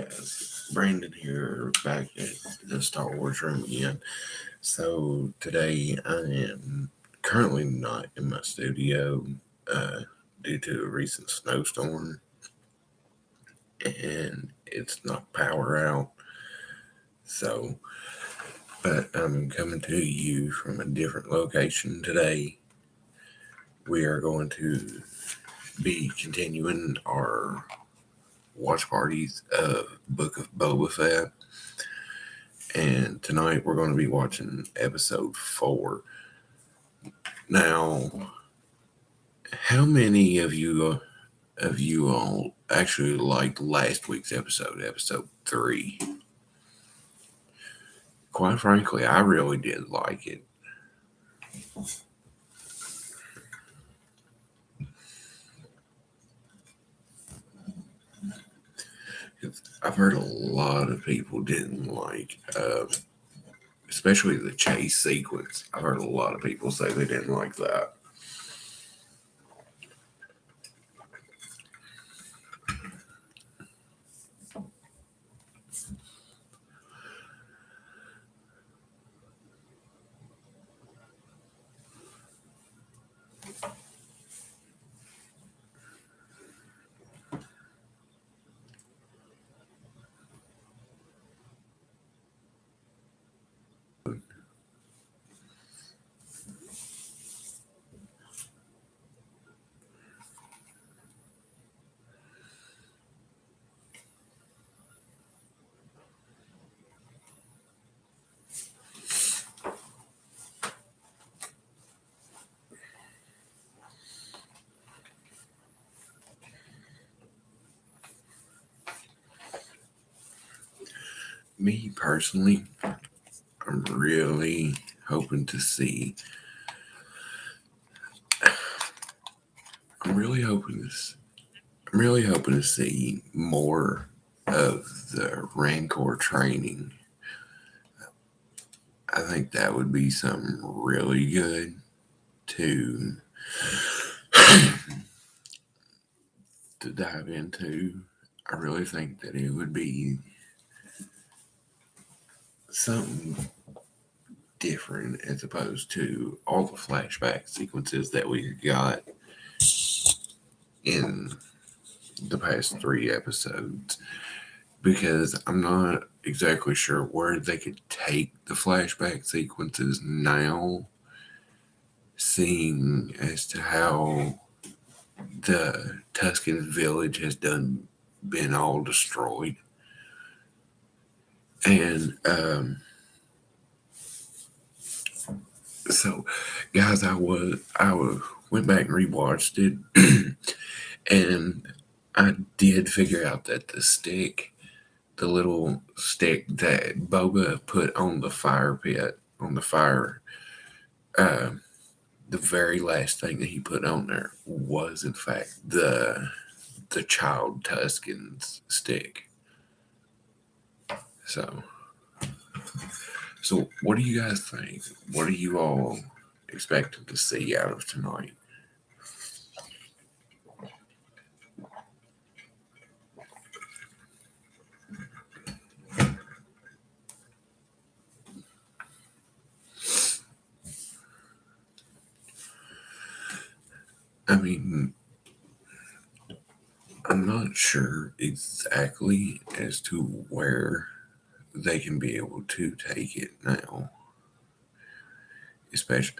guys, Brandon here, back at the Star Wars room again. So today I am currently not in my studio uh, due to a recent snowstorm, and it's knocked power out. So, but I'm coming to you from a different location today. We are going to be continuing our watch parties of Book of Boba Fett. And tonight we're going to be watching episode 4. Now, how many of you all actually liked last week's episode 3? Quite frankly, I really did like it. I've heard a lot of people didn't like, especially the chase sequence. I've heard a lot of people say they didn't like that. Me personally, I'm really hoping to see. I'm really hoping to. I'm really hoping to see more of the Rancor training. I think that would be something really good to to dive into. I really think that it would be something different as opposed to all the flashback sequences that we got in the past 3 episodes, because I'm not exactly sure where they could take the flashback sequences now, seeing as to how the Tuscan village has been all destroyed. And so, guys, I went back and rewatched it, and I did figure out that the little stick that Boba put on the fire pit, on the fire, the very last thing that he put on there was in fact the child Tuscan's stick. So what do you guys think? What are you all expecting to see out of tonight? I mean, I'm not sure exactly as to where they can be able to take it now, especially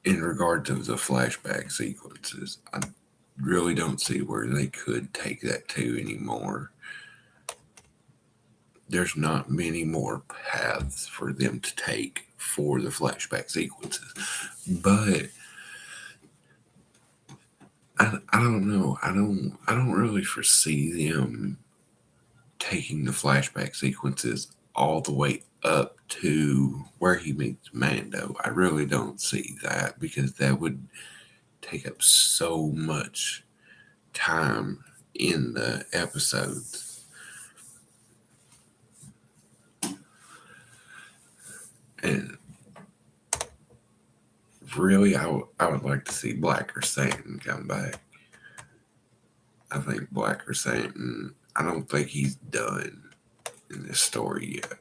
in regard to the flashback sequences. I really don't see where they could take that to anymore. There's not many more paths for them to take for the flashback sequences. But I don't know. I don't really foresee them taking the flashback sequences all the way up to where he meets Mando. I really don't see that, because that would take up so much time in the episodes. And really, I would like to see Blacker Satan come back. I think Blacker Satan, I don't think he's done in this story yet.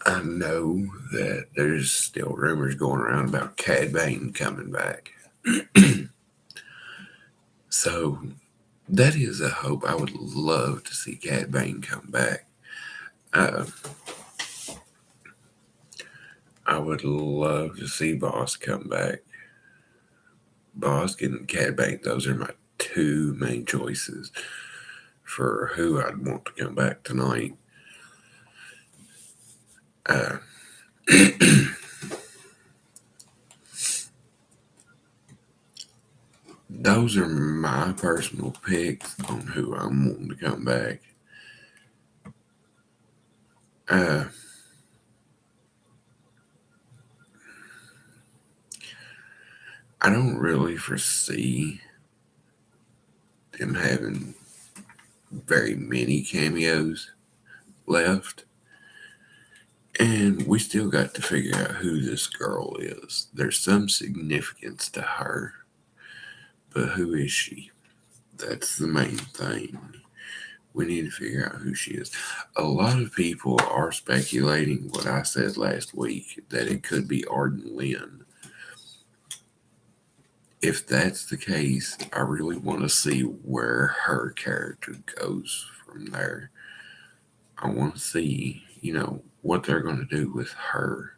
I know that there's still rumors going around about Cad Bane coming back. So that is a hope. I would love to see Cad Bane come back. I would love to see Boss come back. Boss and Cad Bane, those are my two main choices for who I'd want to come back tonight. Those are my personal picks on who I'm wanting to come back. I don't really foresee them having very many cameos left. And we still got to figure out who this girl is. There's some significance to her, but who is she? That's the main thing. We need to figure out who she is. A lot of people are speculating what I said last week, that it could be Arden Lynn. If that's the case, I really want to see where her character goes from there. I want to see, what they're going to do with her.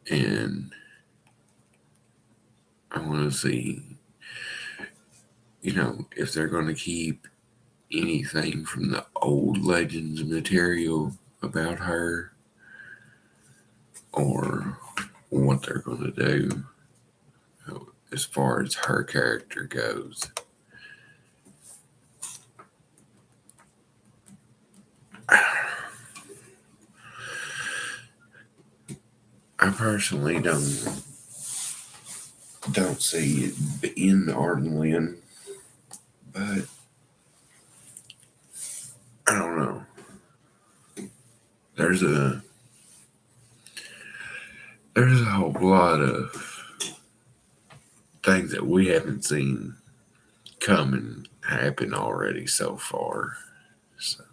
And I want to see, if they're going to keep anything from the old Legends material about her, or what they're going to do as far as her character goes. I personally don't see it in Arden Lynn, but I don't know. There's a whole lot of things that we haven't seen come and happen already so far. So.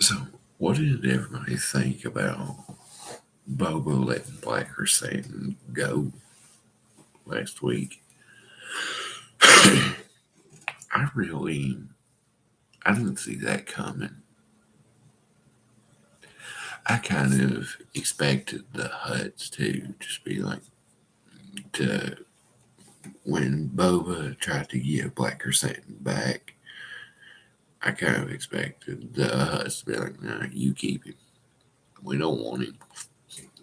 So, what did everybody think about Boba letting Blacker Satan go last week? I didn't see that coming. I kind of expected the Hutts to just be like, when Boba tried to give Blacker Satan back, I kind of expected the Hutts to be like, nah, you keep him. We don't want him.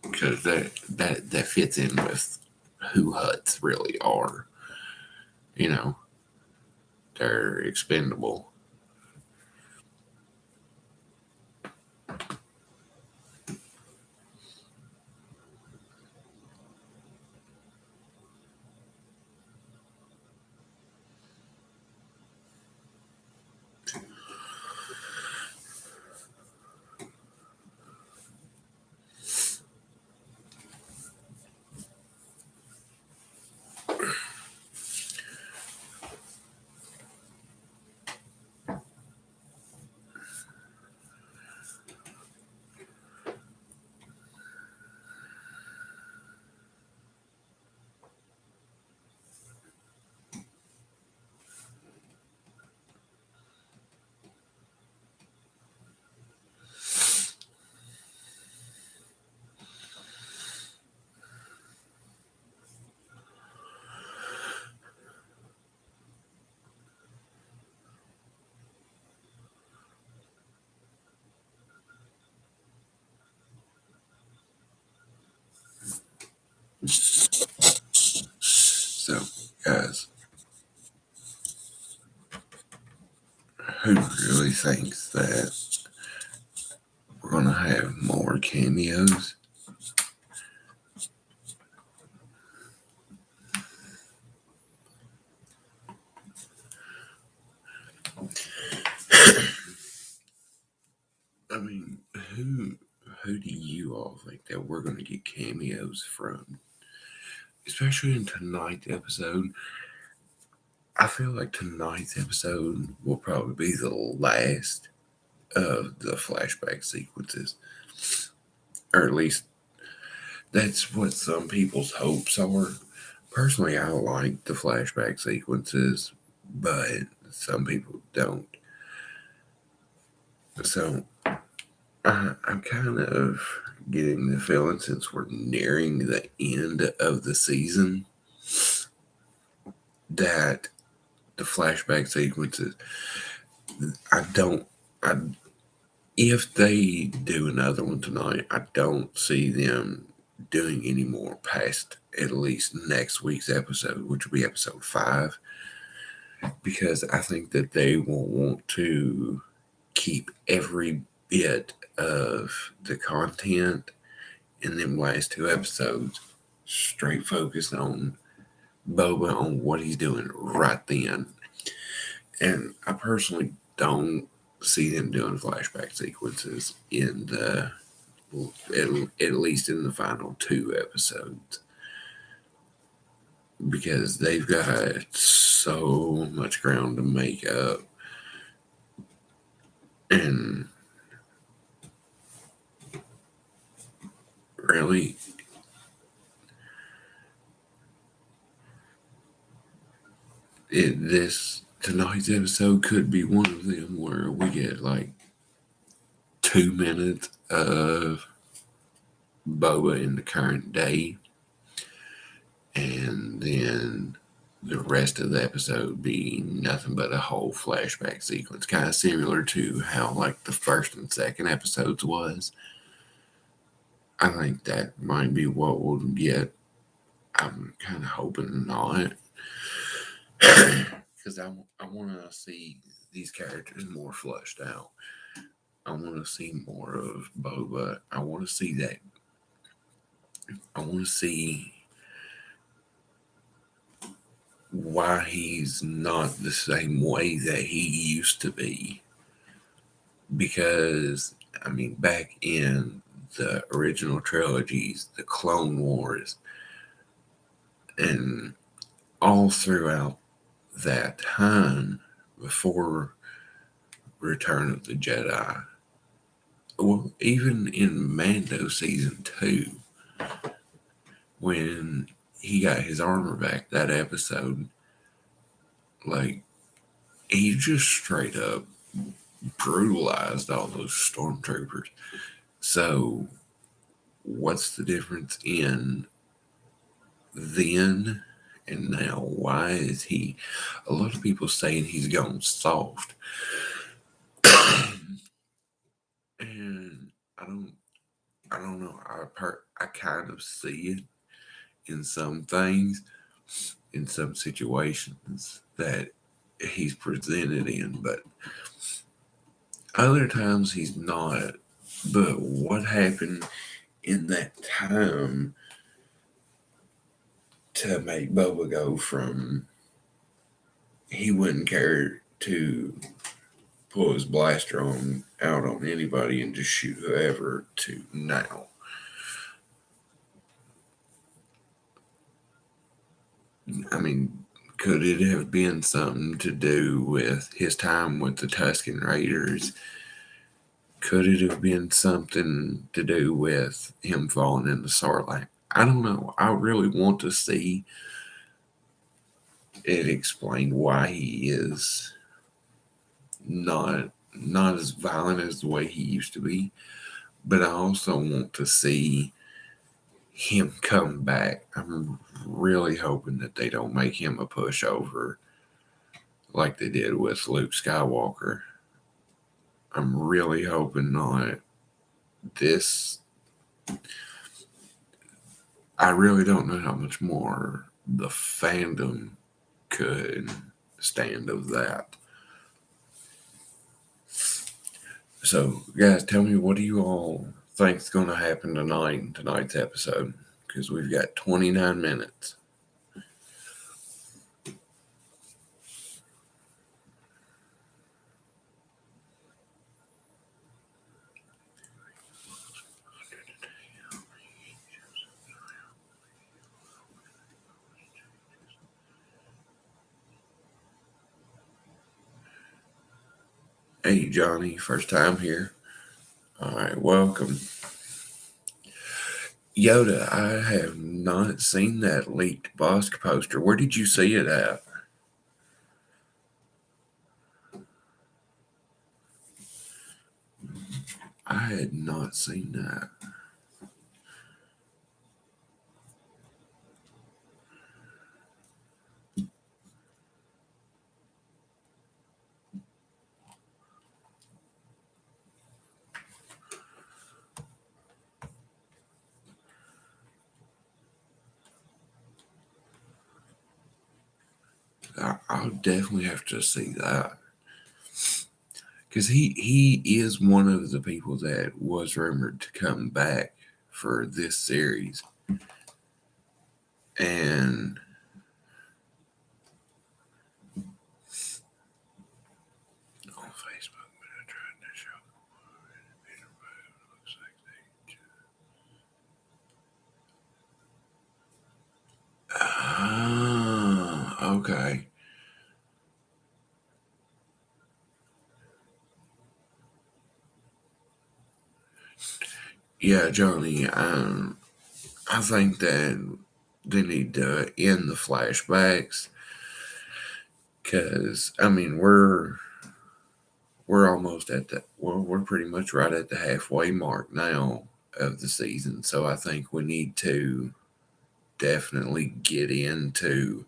Because that fits in with who Hutts really are. They're expendable. Guys, who really thinks that we're going to have more cameos? I mean, who do you all think that we're going to get cameos from? Especially in tonight's episode. I feel like tonight's episode will probably be the last of the flashback sequences. Or at least that's what some people's hopes are. Personally, I like the flashback sequences, but some people don't. So I'm kind of getting the feeling, since we're nearing the end of the season, that the flashback sequences, I don't, I, if they do another one tonight, I don't see them doing any more past at least next week's episode, which will be episode 5, because I think that they will want to keep every bit of the content in them last 2 episodes straight focused on Boba, on what he's doing right then. And I personally don't see them doing flashback sequences in the at least in the final 2 episodes, because they've got so much ground to make up. And really, this tonight's episode could be one of them where we get like 2 minutes of Boba in the current day, and then the rest of the episode being nothing but a whole flashback sequence, kind of similar to how like the first and second episodes was. I think that might be what we'll get. I'm kind of hoping not, because I want to see these characters more fleshed out. I want to see more of Boba. I want to see that. I want to see why he's not the same way that he used to be. Because, I mean, back in the original trilogies, the Clone Wars, and all throughout that time before Return of the Jedi, well, even in Mando season 2, when he got his armor back, that episode, like, he just straight up brutalized all those stormtroopers. So, what's the difference in then and now? Why is he? A lot of people saying he's gone soft, and I don't know. I kind of see it in some things, in some situations that he's presented in, but other times he's not. But what happened in that time to make Boba go from he wouldn't care to pull his blaster out on anybody and just shoot whoever to now? I mean, could it have been something to do with his time with the Tusken Raiders? Could it have been something to do with him falling in the Sarlacc? I don't know. I really want to see it explained why he is not as violent as the way he used to be. But I also want to see him come back. I'm really hoping that they don't make him a pushover like they did with Luke Skywalker. I'm really hoping not. This, I really don't know how much more the fandom could stand of that. So, guys, tell me, what do you all think is going to happen tonight in tonight's episode? Because we've got 29 minutes. Hey, Johnny, first time here. All right, welcome. Yoda, I have not seen that leaked Bosk poster. Where did you see it at? I had not seen that. I'll definitely have to see that. Because he is one of the people that was rumored to come back for this series. And on Facebook, but I tried to show. Looks like they. Okay. Yeah, Johnny. I think that they need to end the flashbacks. Because I mean, we're almost at the we're pretty much right at the halfway mark now of the season. So I think we need to definitely get into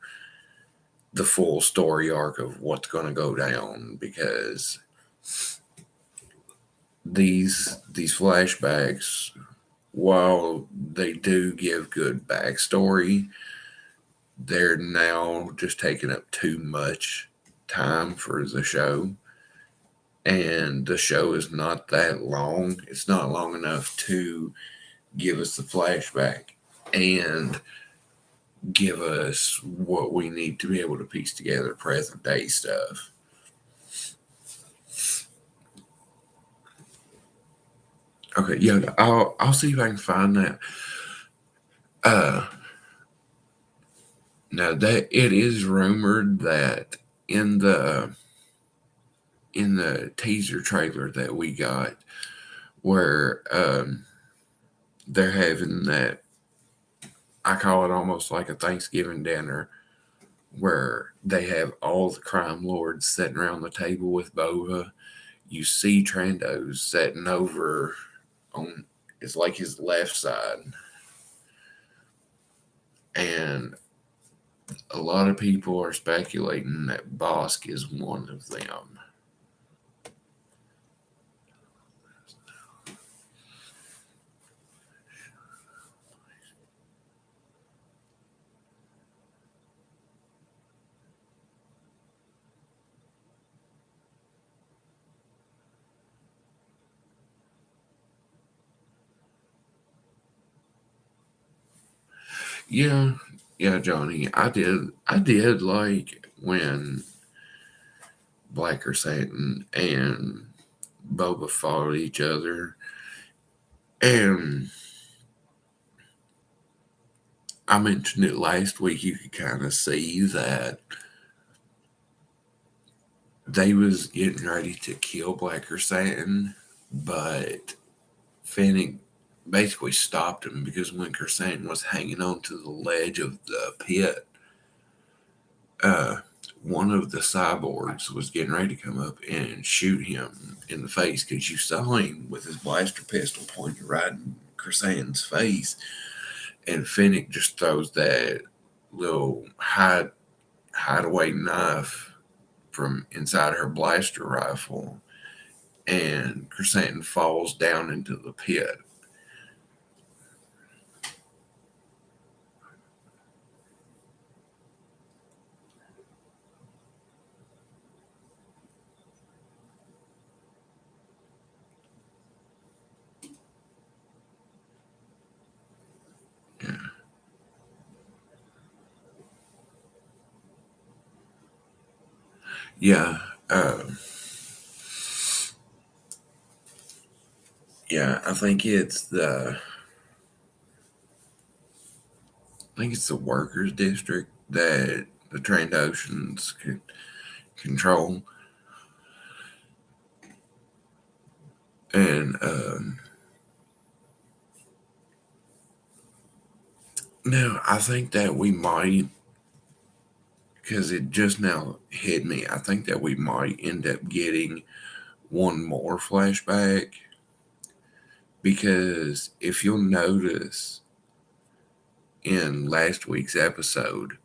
the full story arc of what's going to go down, because these flashbacks, while they do give good backstory, they're now just taking up too much time for the show. And the show is not that long. It's not long enough to give us the flashback and give us what we need to be able to piece together present day stuff. Okay, yeah, I'll see if I can find that. Now that it is rumored that in the teaser trailer that we got, where they're having that, I call it almost like a Thanksgiving dinner, where they have all the crime lords sitting around the table with Boba. You see Trando sitting over on, it's like his left side, and a lot of people are speculating that Bosk is one of them. Yeah, yeah, Johnny. I did like when Blacker Satan and Boba fought each other. And I mentioned it last week, you could kind of see that they was getting ready to kill Blacker Satan, but Fennec basically stopped him, because when Satan was hanging on to the ledge of the pit, uh, one of the cyborgs was getting ready to come up and shoot him in the face, because you saw him with his blaster pistol pointed right in Satan's face, and Fennec just throws that little hideaway knife from inside her blaster rifle, and Satan falls down into the pit. Yeah. Um, yeah, I think it's the workers district that the Trandoshans could control. And now I think that we might, because it just now hit me, I think that we might end up getting one more flashback. Because if you'll notice in last week's episode,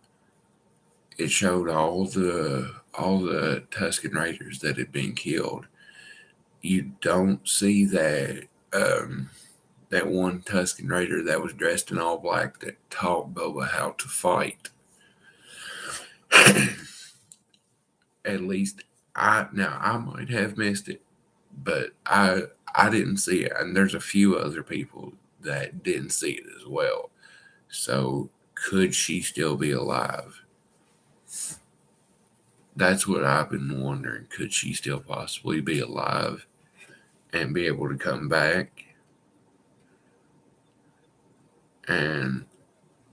it showed all the Tusken Raiders that had been killed. You don't see that one Tusken Raider that was dressed in all black that taught Boba how to fight. At least I might have missed it, but I didn't see it, and there's a few other people that didn't see it as well. So could she still be alive? That's what I've been wondering. Could she still possibly be alive and be able to come back? And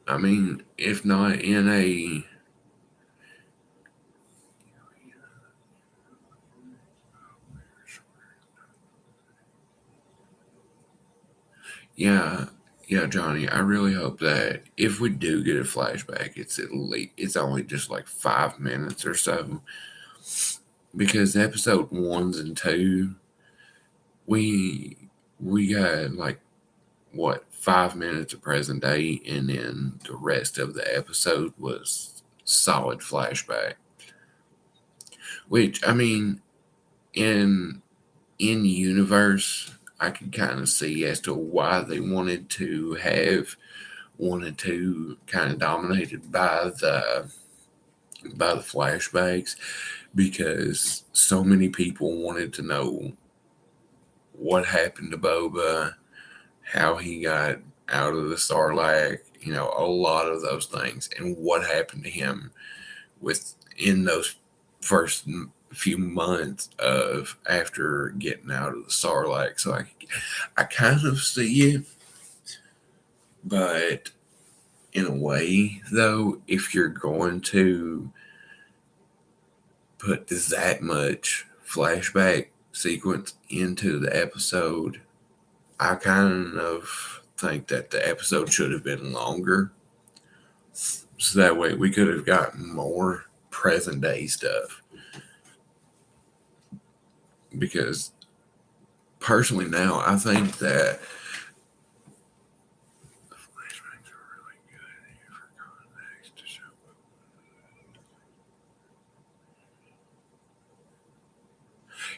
I mean, if not in a, yeah, yeah, Johnny, I really hope that if we do get a flashback, it's only just like 5 minutes or so, because episode ones and two, we we got like what 5 minutes of present day, and then the rest of the episode was solid flashback. Which I mean, in universe, I could kind of see as to why they wanted to have one and two kind of dominated by the flashbacks, because so many people wanted to know what happened to Boba, how he got out of the Sarlacc, a lot of those things, and what happened to him within those first few months of after getting out of the Sarlacc. So I kind of see it, but in a way, though, if you're going to put that much flashback sequence into the episode, I kind of think that the episode should have been longer. So that way we could have gotten more present day stuff. Because personally, now I think that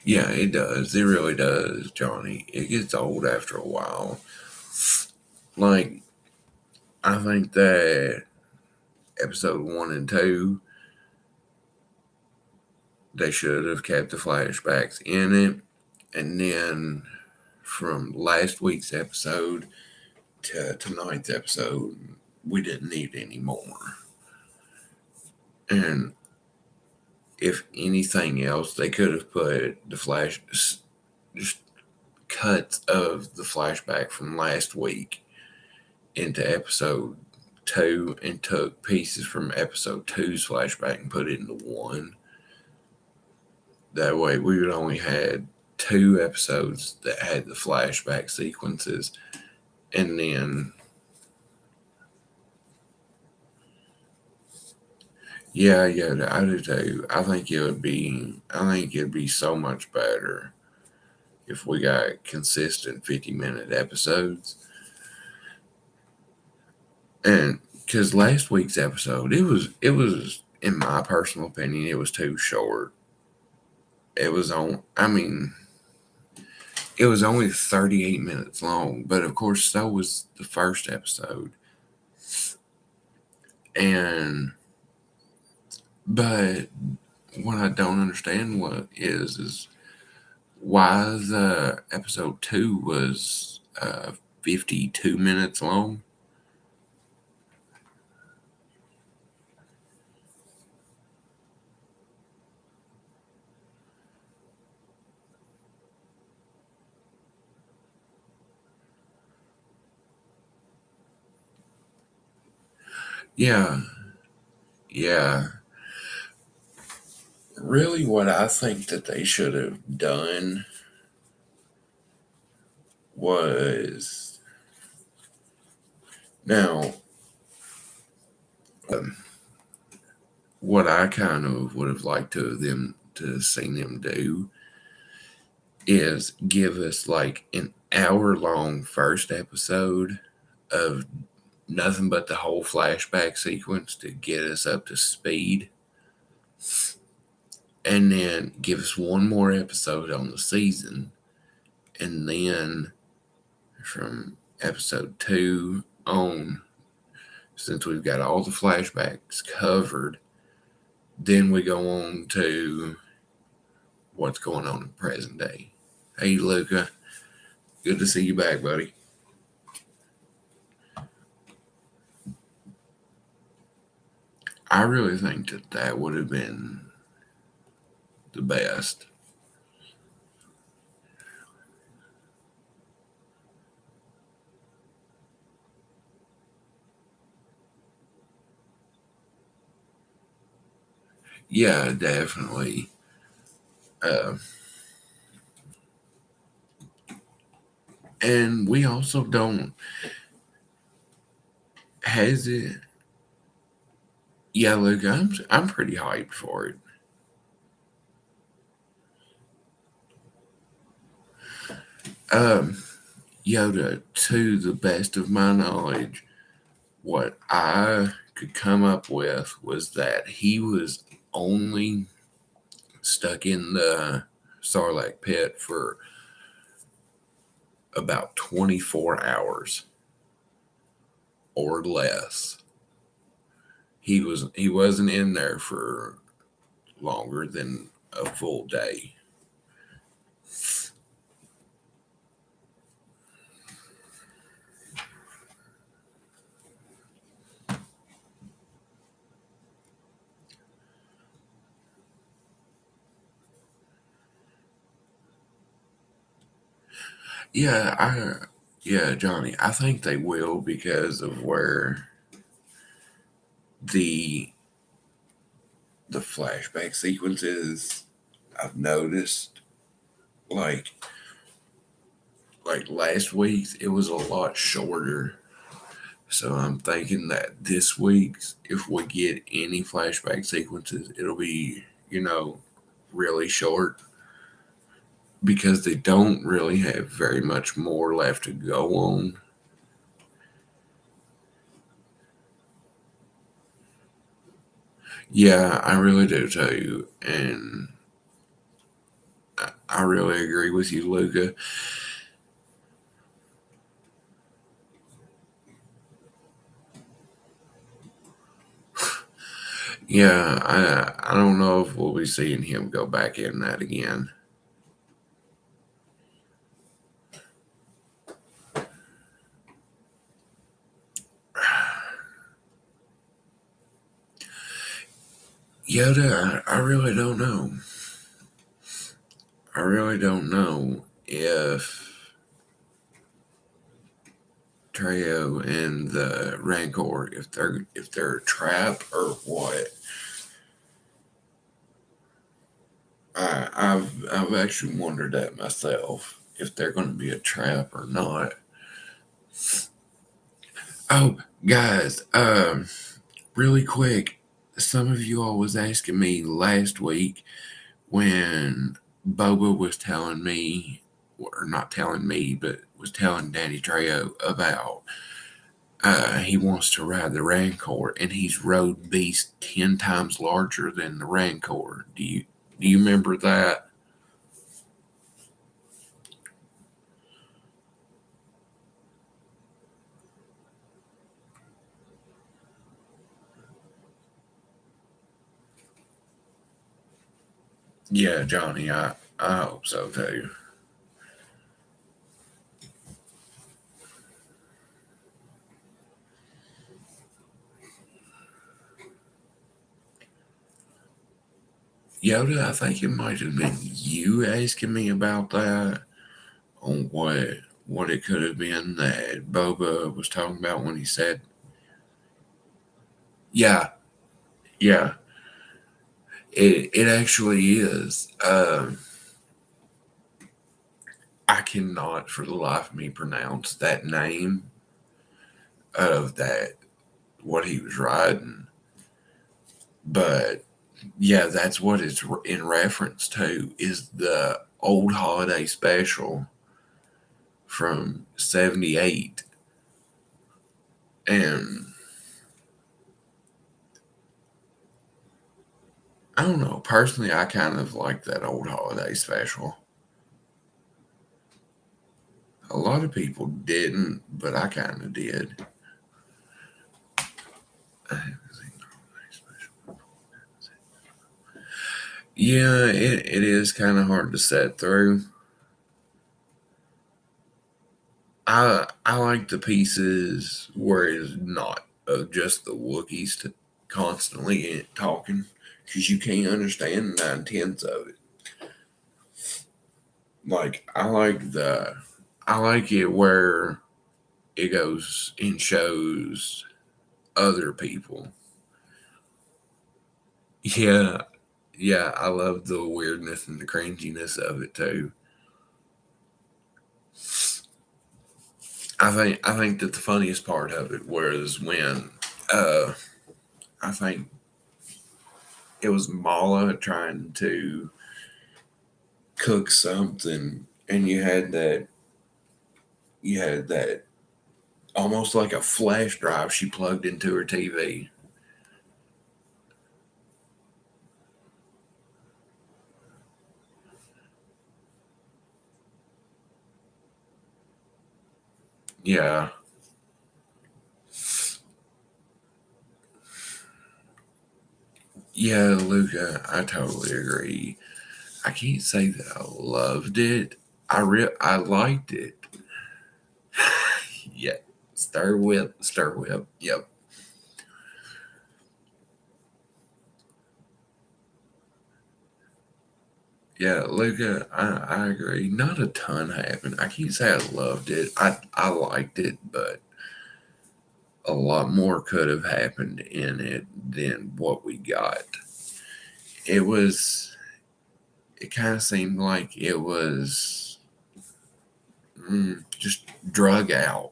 yeah, it does. It really does, Johnny. It gets old after a while. Like, I think that episode one and two, they should have kept the flashbacks in it. And then from last week's episode to tonight's episode, we didn't need any more. And if anything else, they could have put just cuts of the flashback from last week into episode two, and took pieces from episode two's flashback and put it into one. That way we would only had two episodes that had the flashback sequences, and then yeah, I do too. I think it'd be so much better if we got consistent 50-minute episodes. And because last week's episode, it was in my personal opinion, it was too short. It was on. I mean, it was only 38 minutes long, but of course, so was the first episode. And but what I don't understand is why the episode two was 52 minutes long. Yeah, yeah. Really, what I think that they should have done was now, um, what I kind of would have liked to seen them do is give us like an hour long first episode of nothing but the whole flashback sequence to get us up to speed, and then give us one more episode on the season, and then from episode 2 on, since we've got all the flashbacks covered, then we go on to what's going on in present day. Hey, Luca, good to see you back, buddy. I really think that that would have been the best. Yeah, definitely. Uh, and we also don't, has it? Yeah, look, I'm pretty hyped for it. Um, Yoda, to the best of my knowledge, what I could come up with was that he was only stuck in the Sarlacc pit for about 24 hours or less. He wasn't in there for longer than a full day. Yeah, yeah, Johnny, I think they will because of where the the flashback sequences I've noticed, like last week's, it was a lot shorter. So I'm thinking that this week's, if we get any flashback sequences, it'll be, really short because they don't really have very much more left to go on. Yeah, I really do too. And I really agree with you, Luca. Yeah, I don't know if we'll be seeing him go back in that again. Yoda, I really don't know. I really don't know if Treo and the Rancor, if they're a trap or what. I've actually wondered that myself, if they're going to be a trap or not. Oh, guys, really quick, some of you all was asking me last week when Boba was telling me, or not telling me, but was telling Danny Trejo about he wants to ride the Rancor, and he's rode beasts 10 times larger than the Rancor. Do you remember that? Yeah, Johnny, I hope so too. Yoda, I think it might have been you asking me about that, on what it could have been that Boba was talking about when he said, Yeah, yeah. It actually is. I cannot for the life of me pronounce that name of that what he was riding, but yeah, that's what it's in reference to is the old holiday special from '78, and I don't know. Personally, I kind of like that old holiday special. A lot of people didn't, but I kind of did. Yeah, it is kind of hard to set through. I like the pieces where it's not just the Wookiees constantly talking because you can't understand 9/10 of it. Like I like it where it goes and shows other people. Yeah, yeah, I love the weirdness and the cringiness of it too. I think that the funniest part of it was when uh I think it was Mala trying to cook something and you had that almost like a flash drive she plugged into her TV. Yeah. Yeah, Luca, I totally agree. I can't say that I loved it. I liked it. Yeah. Stir whip, stir whip. Yep. Yeah, Luca, I agree. Not a ton happened. I can't say I loved it. I liked it, but a lot more could have happened in it than what we got. It was, it kind of seemed like it was just drug out.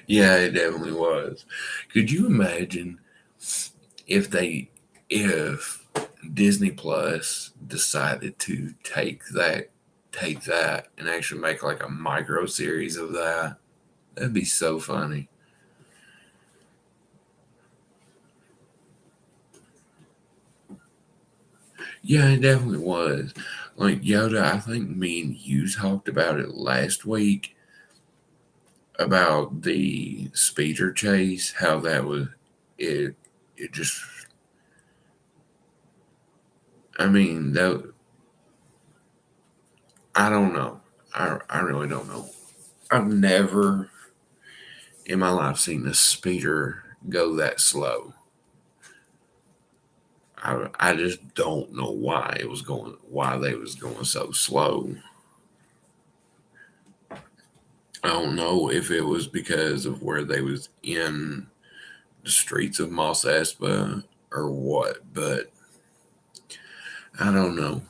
Yeah, it definitely was. Could you imagine if if Disney Plus decided to take that and actually make like a micro series of that? That'd be so funny. Yeah, it definitely was. Like Yoda, I think me and you talked about it last week about the speeder chase, how that was it it just I mean that I don't know. I really don't know. I've never in my life seen a speeder go that slow. I just don't know why they was going so slow. I don't know if it was because of where they was in the streets of Mos Espa or what, but I don't know.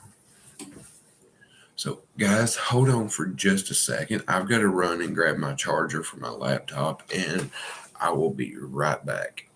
So, guys, hold on for just a second. I've got to run and grab my charger for my laptop, and I will be right back.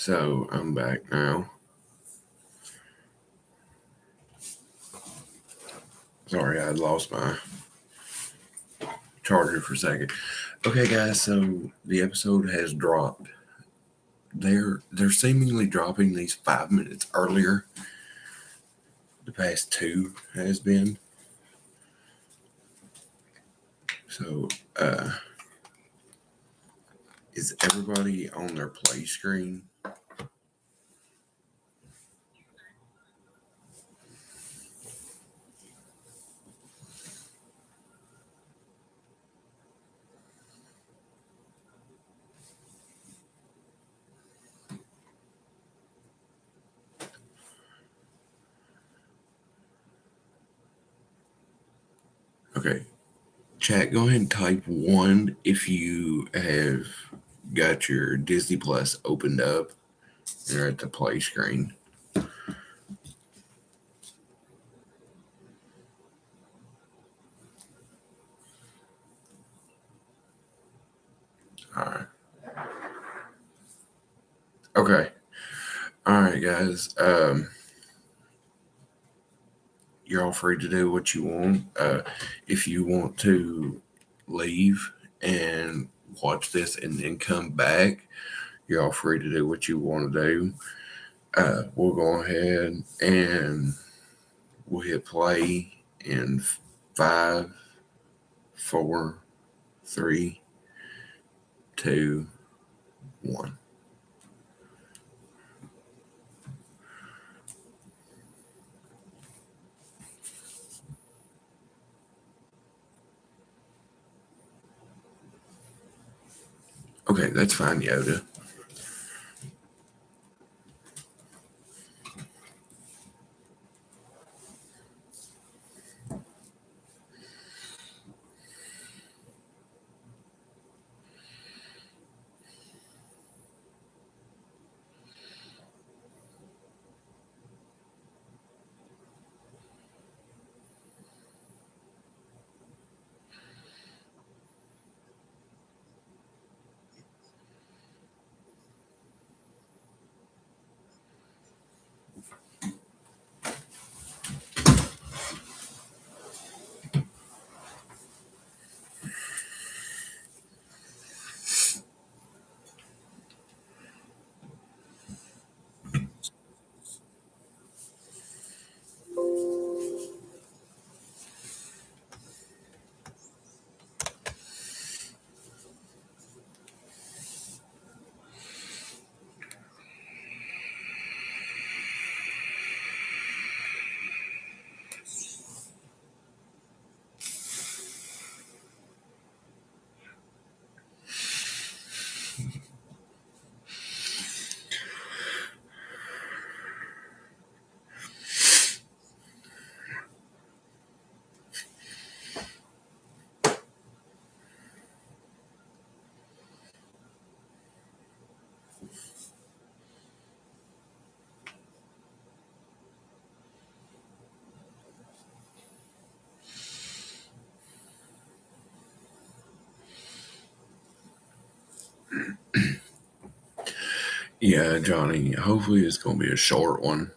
So I'm back now. Sorry, I lost my charger for a second. Okay, guys, so the episode has dropped. They're seemingly dropping these 5 minutes earlier. The past two has been. So, is everybody on their play screen? Okay. Chat, go ahead and type 1 if you have got your Disney Plus opened up. You're at the play screen. All right. Okay. All right, guys. You're all free to do what you want. If you want to leave and watch this and then come back, you're all free to do what you want to do. We'll go ahead and we'll hit play in 5, 4, 3, 2, 1. Okay, that's fine, Yoda. Yeah, Johnny, hopefully it's going to be a short one.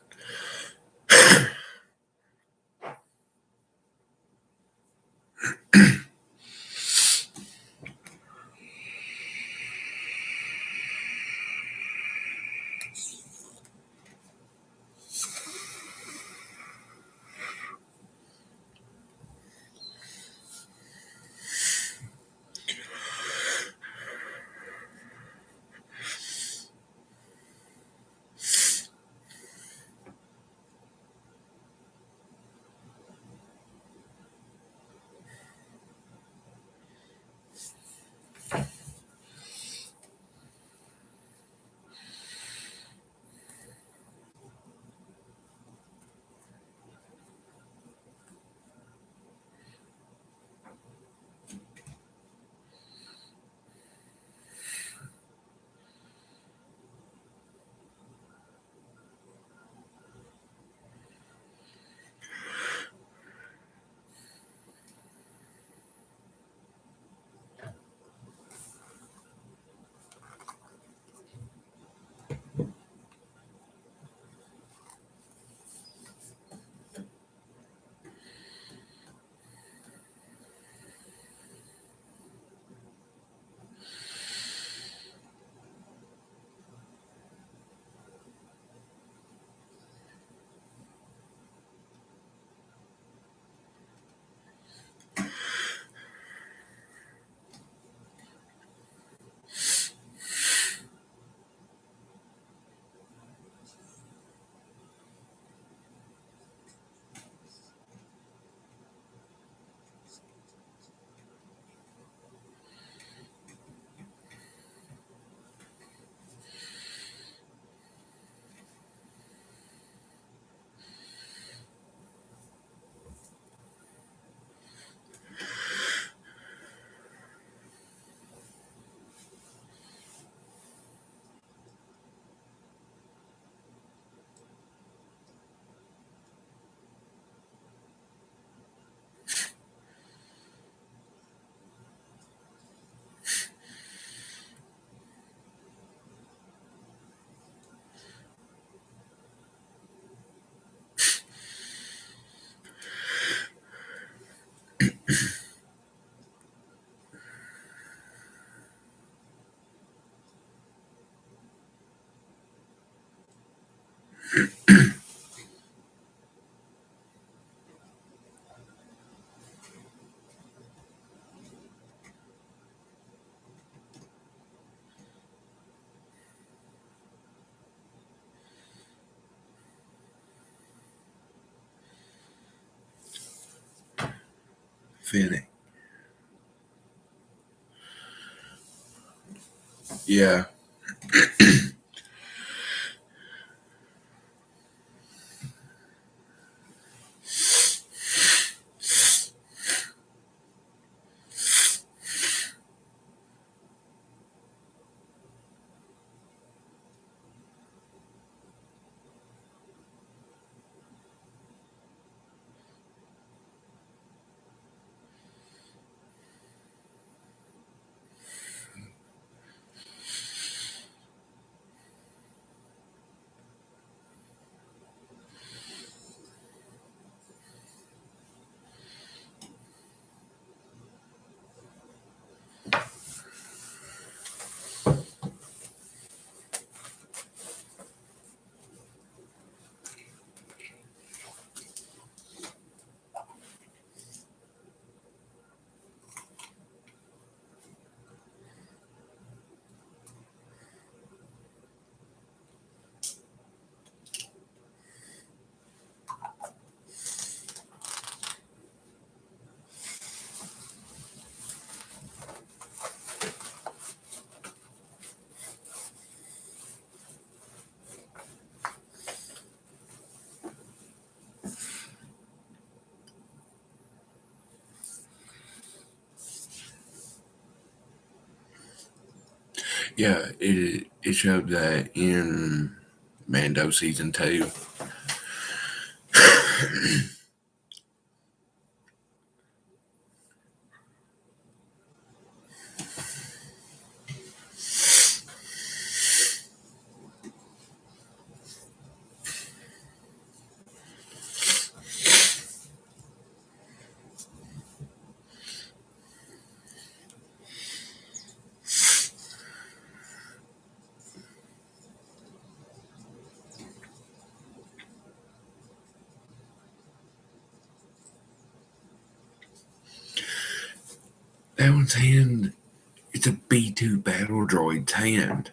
Finny. Yeah. Yeah, it showed that in Mando season 2. That one's hand. It's a B2 battle droid's hand.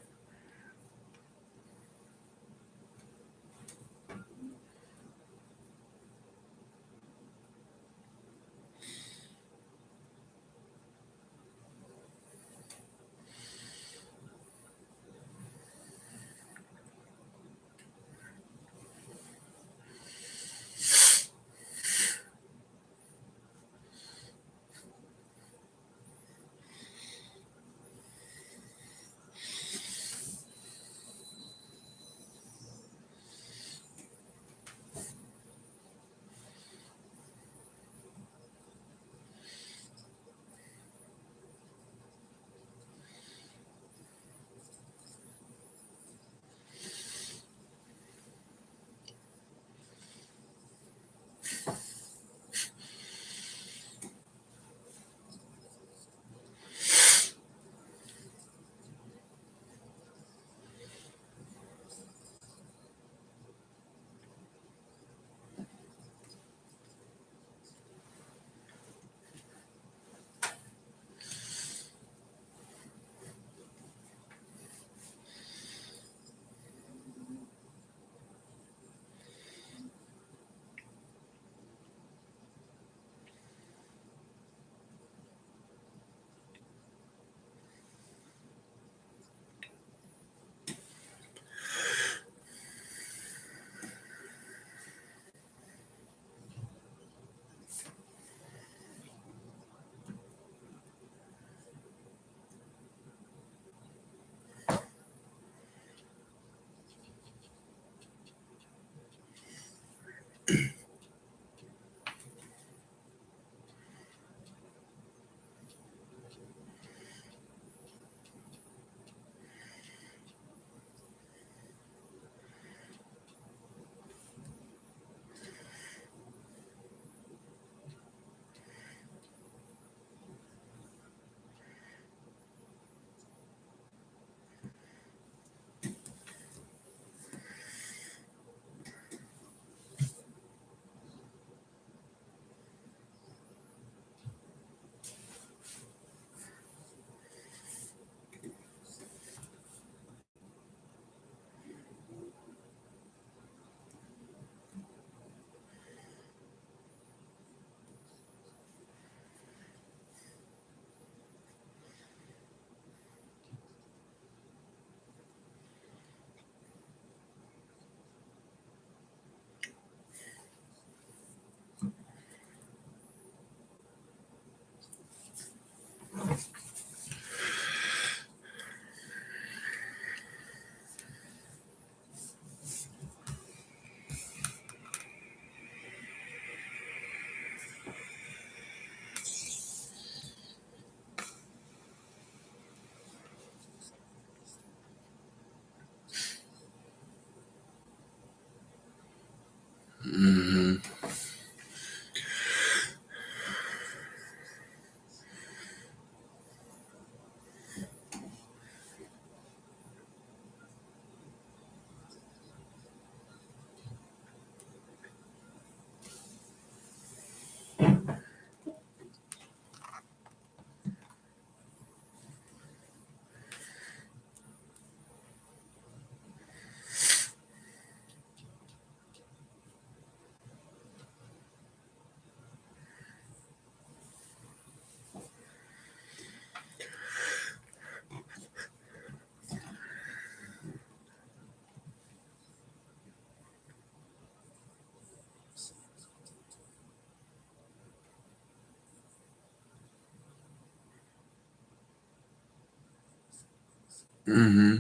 Mm-hmm.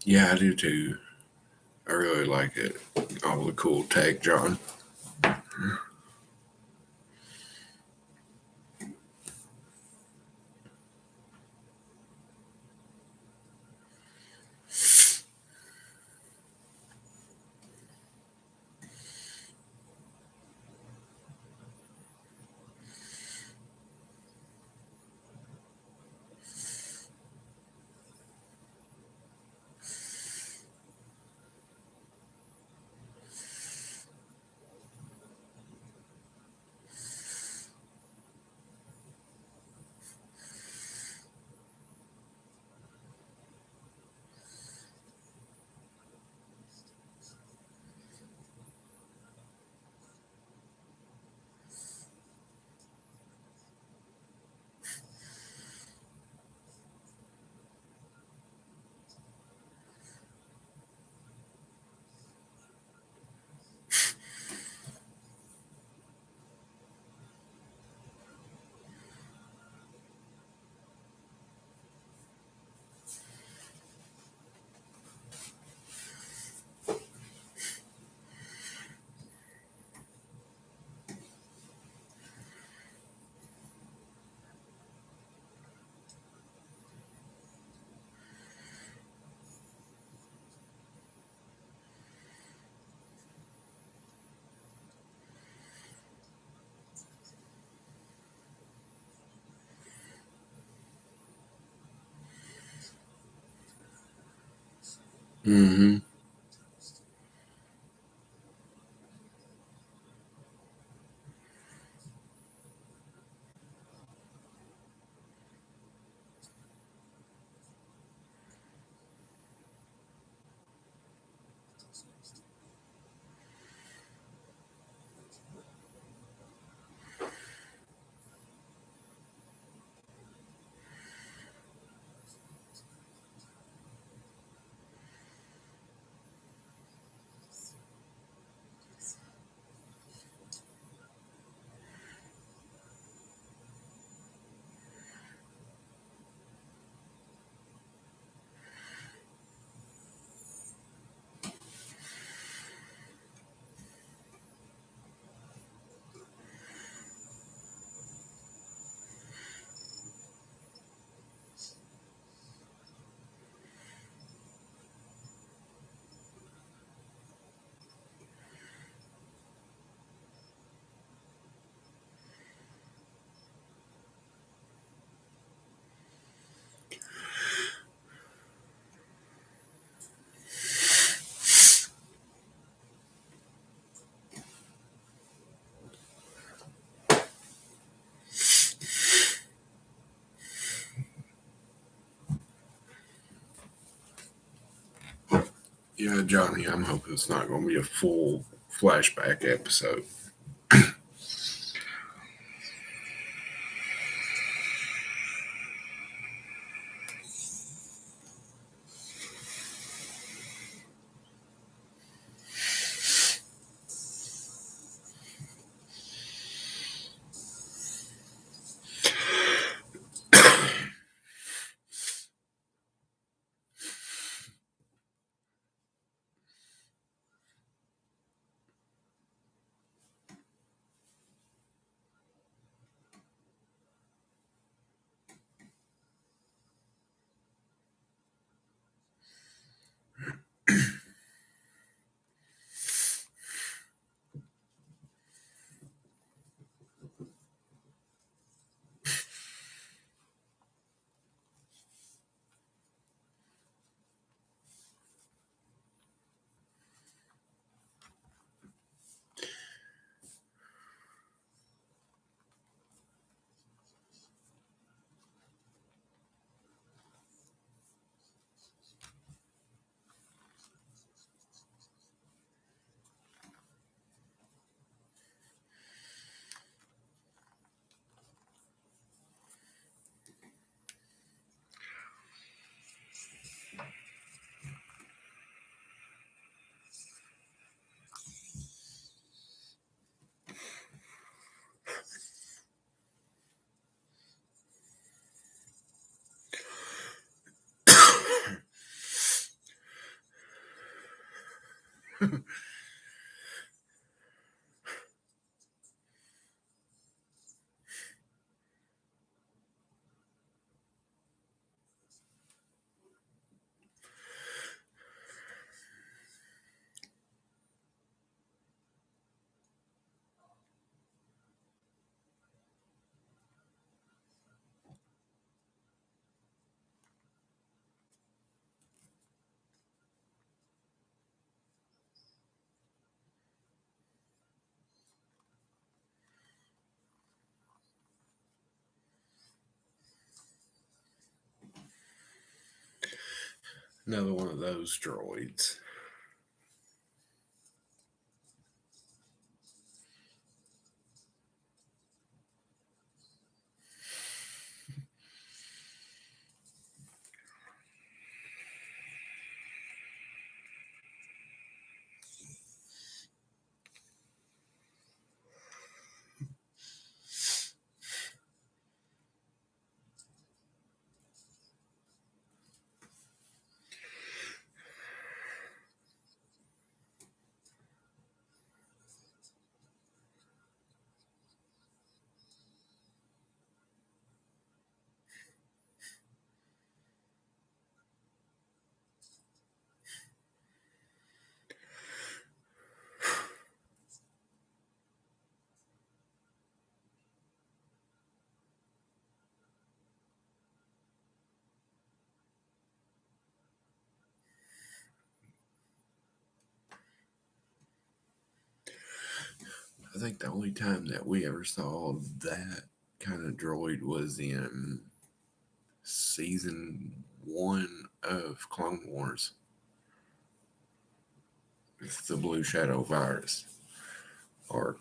Yeah, I do too. I really like it. All the cool tech, John. Mm-hmm. Yeah, Johnny, I'm hoping it's not going to be a full flashback episode. Another one of those droids. I think the only time that we ever saw that kind of droid was in season 1 of Clone Wars. It's the Blue Shadow virus. Or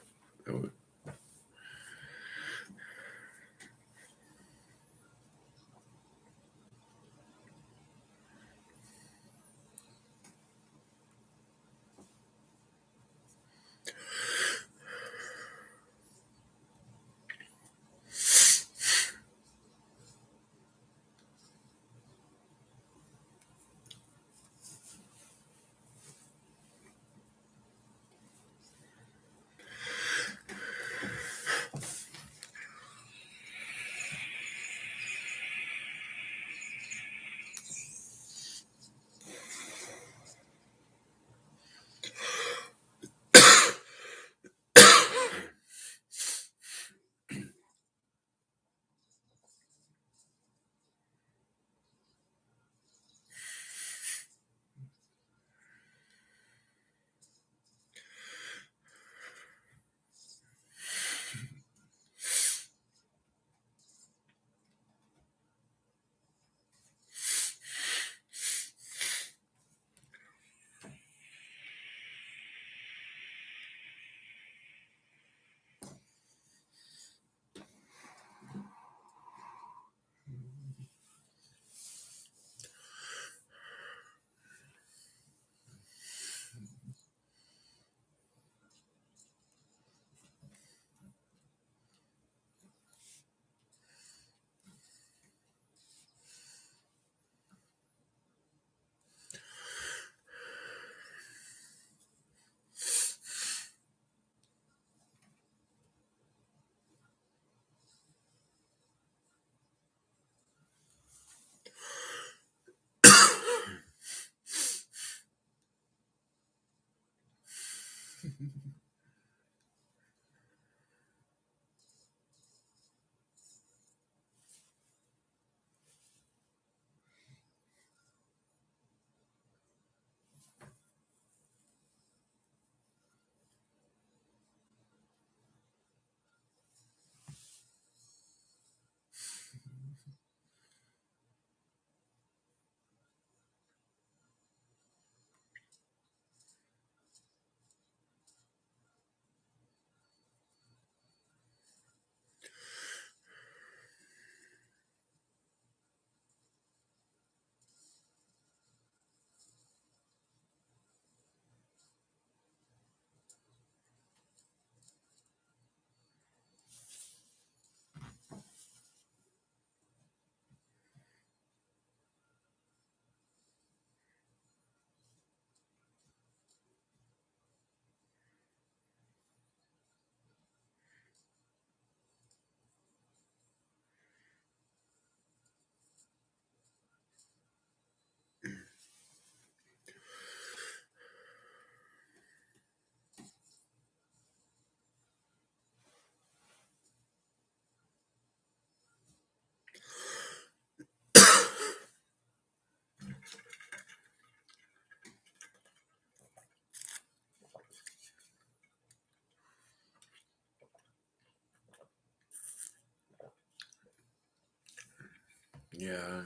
Yeah.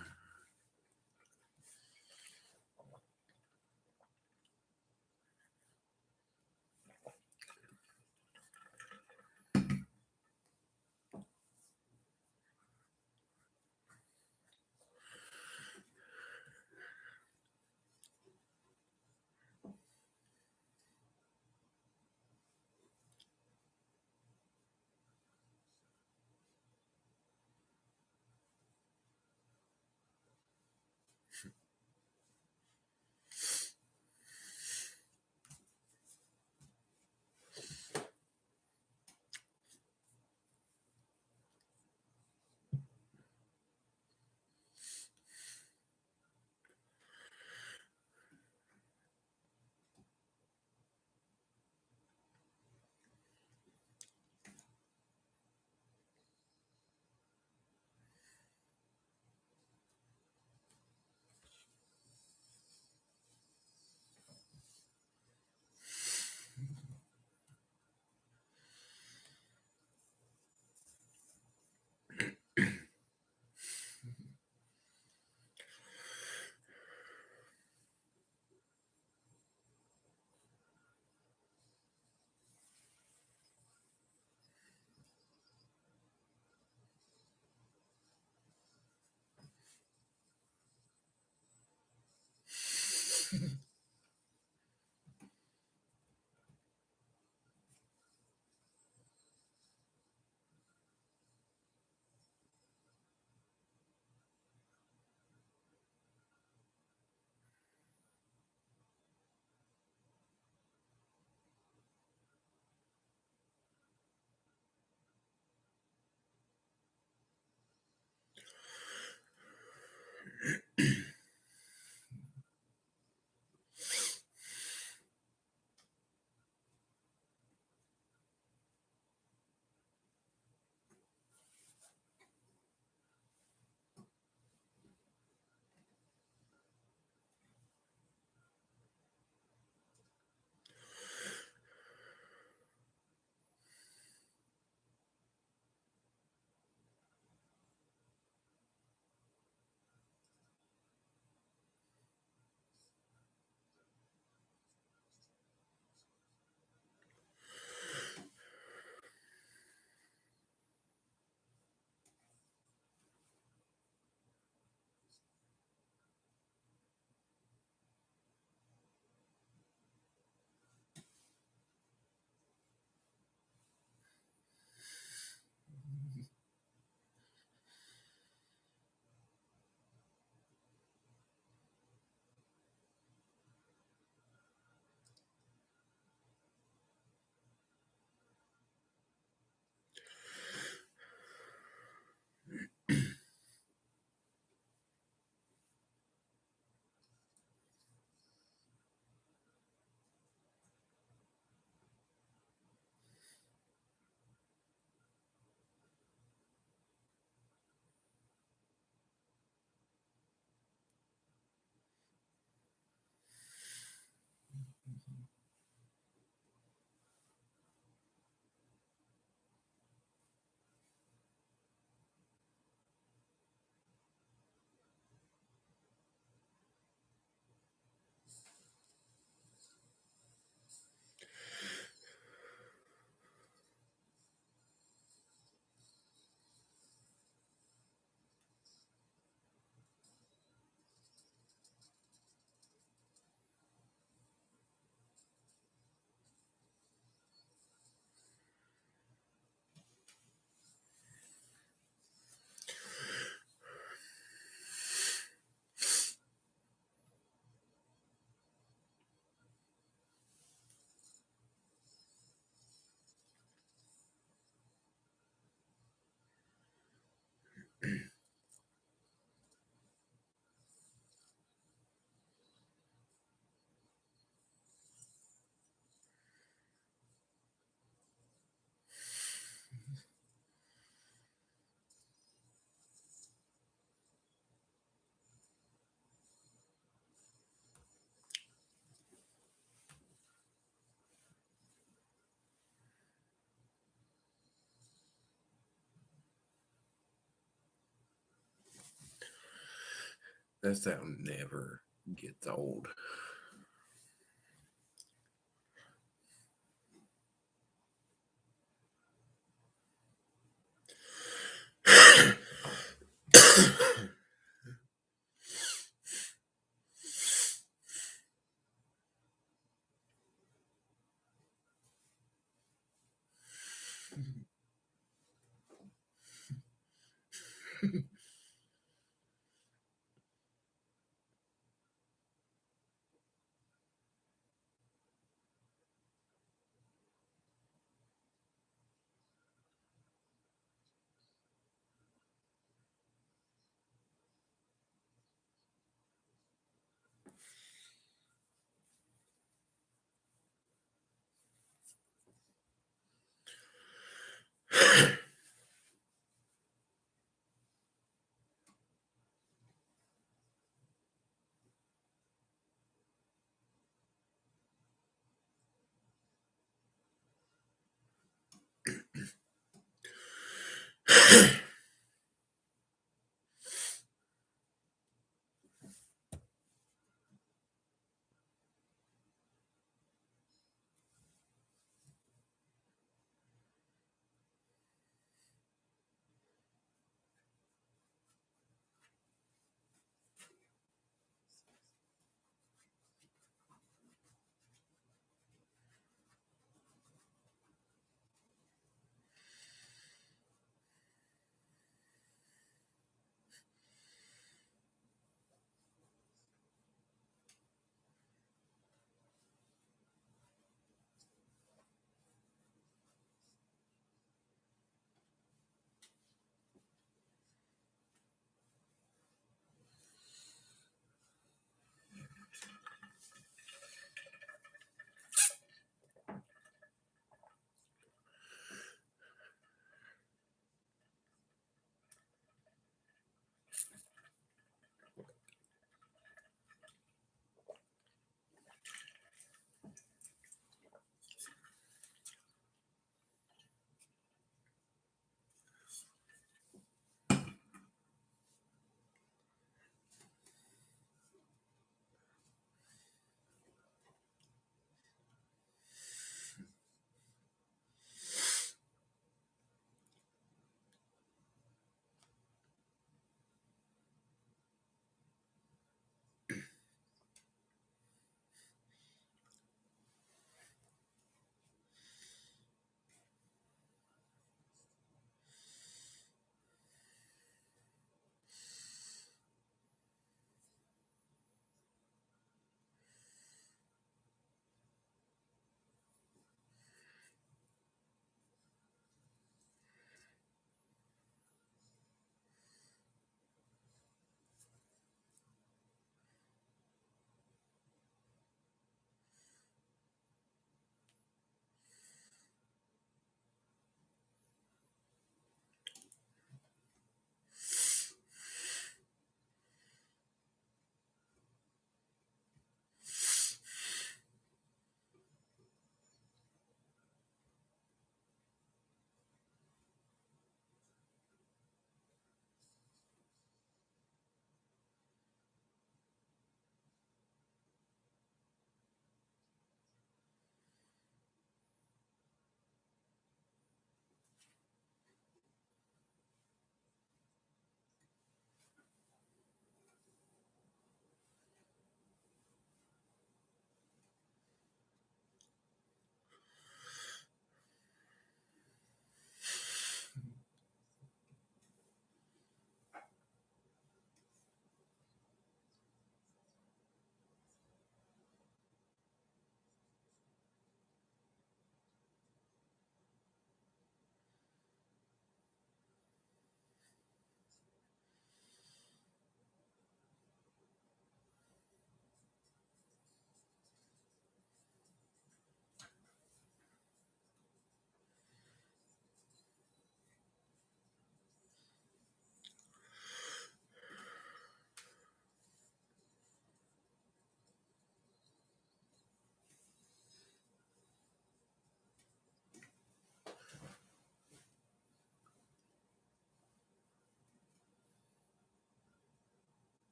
That sound never gets old.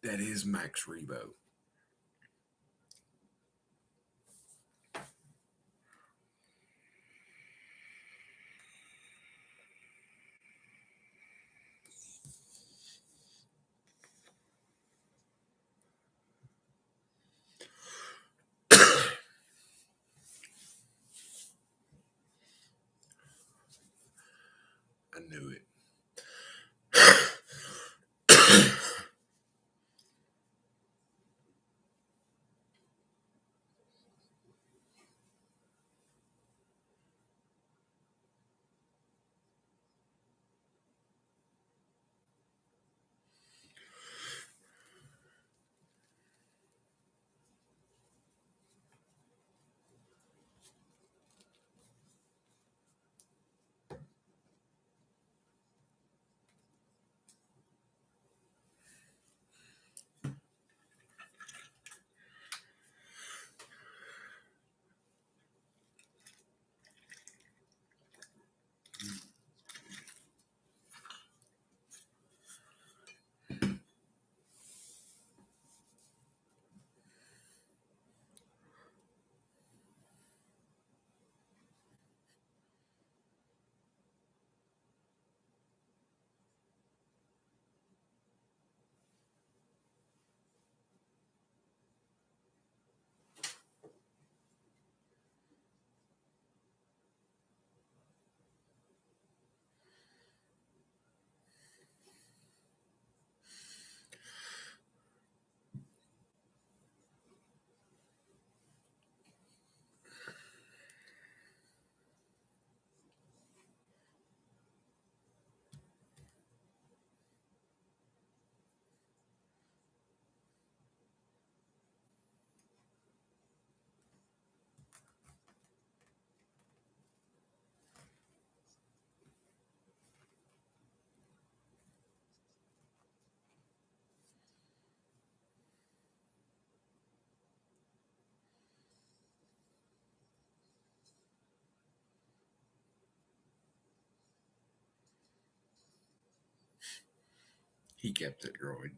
That is Max Rebo. I knew it. He kept it droid.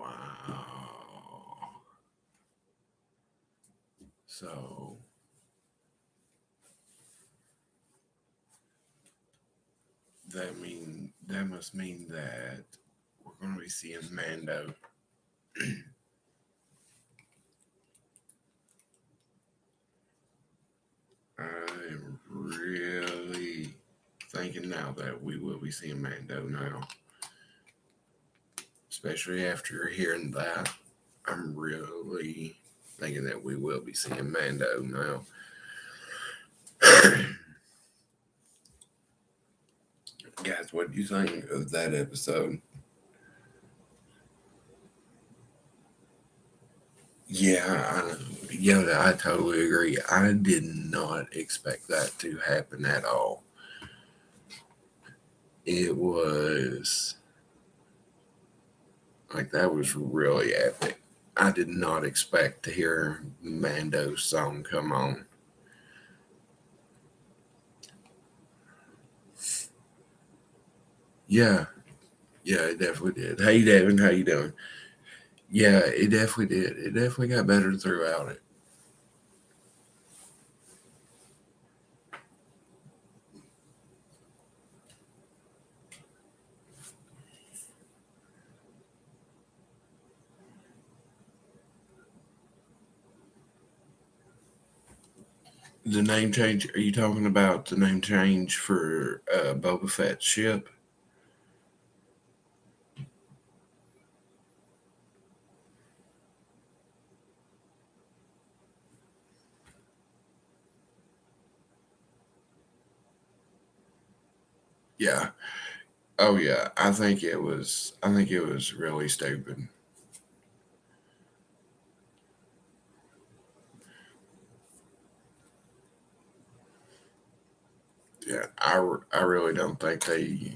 Wow. So that must mean that we're going to be seeing Mando. I'm really thinking now that we will be seeing Mando now, especially after hearing that. I'm really thinking that we will be seeing Mando now. Guys, what do you think of that episode? Yeah, I totally agree. I did not expect that to happen at all. It was like that was really epic. I did not expect to hear Mando's song come on. Yeah, yeah, it definitely did. Hey, Devin, how you doing? Yeah, it definitely did. It definitely got better throughout it. The name change? Are you talking about the name change for Boba Fett's ship? Yeah. Oh yeah. I think it was. I think it was really stupid. Yeah. I really don't think they.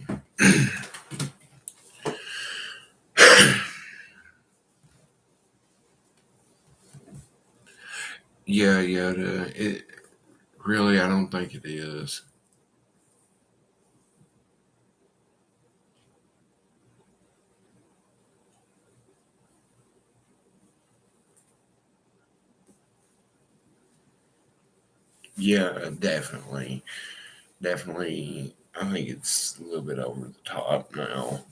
Yeah. Yeah. It really. I don't think it is. Yeah. Definitely. Definitely. I think it's a little bit over the top now.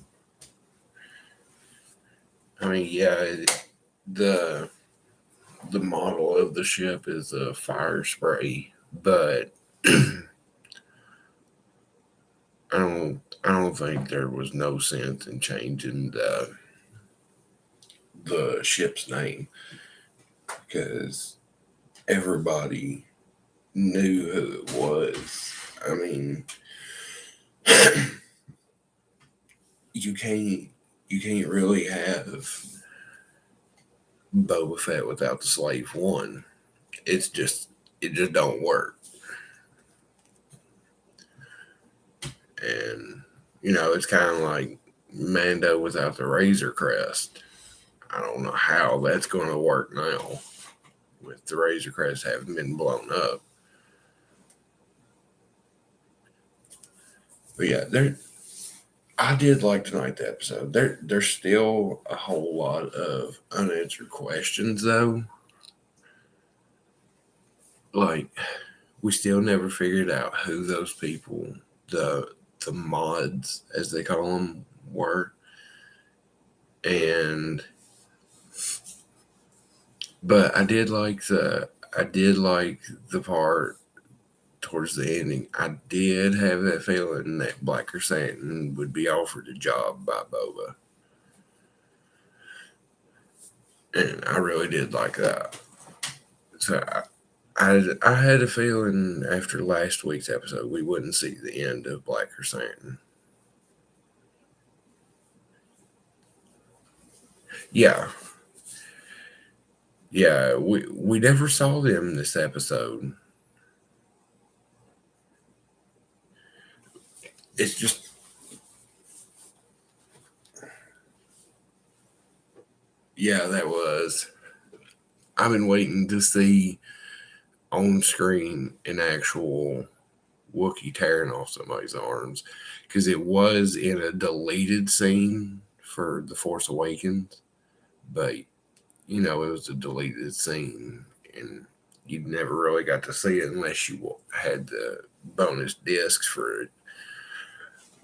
I mean, yeah. The the model of the ship is a fire spray, but I don't think there was no sense in changing the ship's name because everybody knew who it was. I mean, you can't you can't really have Boba Fett without the Slave One. It's just it just don't work. And it's kind of like Mando without the Razor Crest. I don't know how that's going to work now with the Razor Crest having been blown up. But yeah, I did like tonight's episode. There's still a whole lot of unanswered questions though. Like we still never figured out who those people, the the mods as they call them, were. And but I did like the part towards the ending. I did have that feeling that Blacker Santon would be offered a job by Boba. And I really did like that. So I had a feeling after last week's episode we wouldn't see the end of Blacker Santon. Yeah, yeah, we never saw them this episode. It's just yeah, that was. I've been waiting to see on screen an actual Wookiee tearing off somebody's arms because it was in a deleted scene for The Force Awakens. but it was a deleted scene, and you never really got to see it unless you had the bonus discs for it.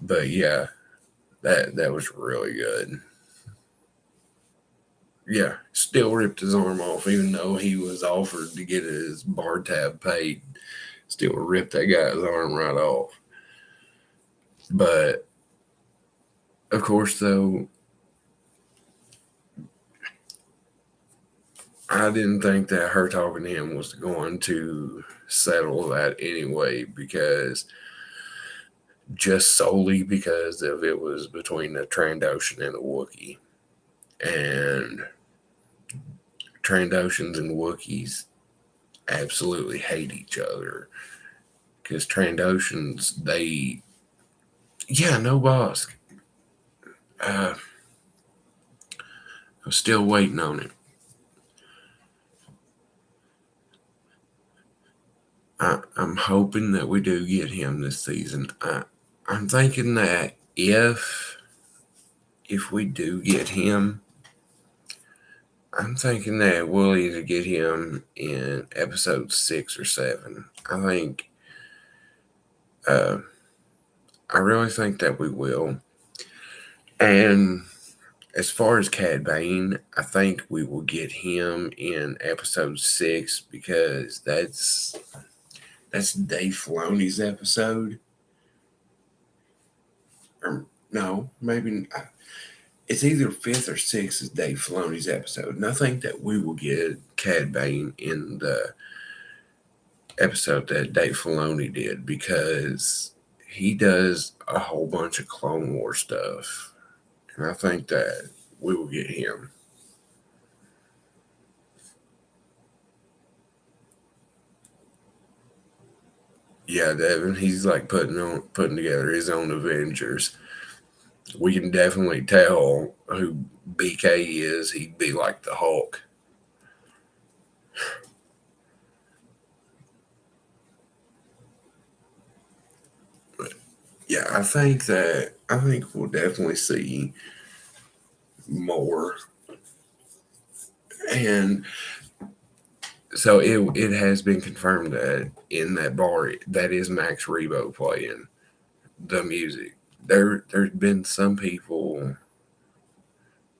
But yeah, that was really good. Yeah, still ripped his arm off, even though he was offered to get his bar tab paid. Still ripped that guy's arm right off. But of course, though, I didn't think that her talking to him was going to settle that anyway, because just solely because of it was between the Trandoshan and the Wookiee. And Trandoshans and Wookiees absolutely hate each other. Because Trandoshans, no boss. I'm still waiting on it. I'm hoping that we do get him this season. I'm thinking that if we do get him, I'm thinking that we'll either get him in episode 6 or 7. Uh, I really think that we will. And as far as Cad Bane, I think we will get him in episode 6, because that's Dave Filoni's episode. Or no, maybe it's either 5th or 6th is Dave Filoni's episode. And I think that we will get Cad Bane in the episode that Dave Filoni did, because he does a whole bunch of Clone War stuff. And I think that we will get him. Yeah, Devin, he's like putting together his own Avengers. We can definitely tell who BK is. He'd be like the Hulk. But yeah, I think we'll definitely see more. And so it has been confirmed that in that bar, that is Max Rebo playing the music. There's been some people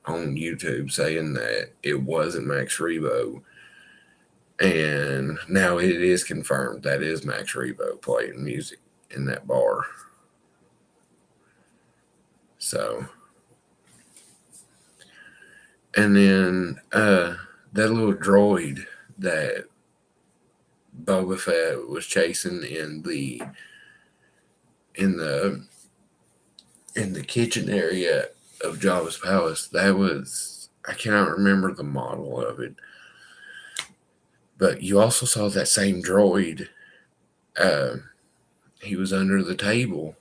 on YouTube saying that it wasn't Max Rebo, and now it is confirmed that is Max Rebo playing music in that bar. So, and then that little droid that Boba Fett was chasing in the kitchen area of Jabba's palace. That was, I cannot remember the model of it, but you also saw that same droid. He was under the table.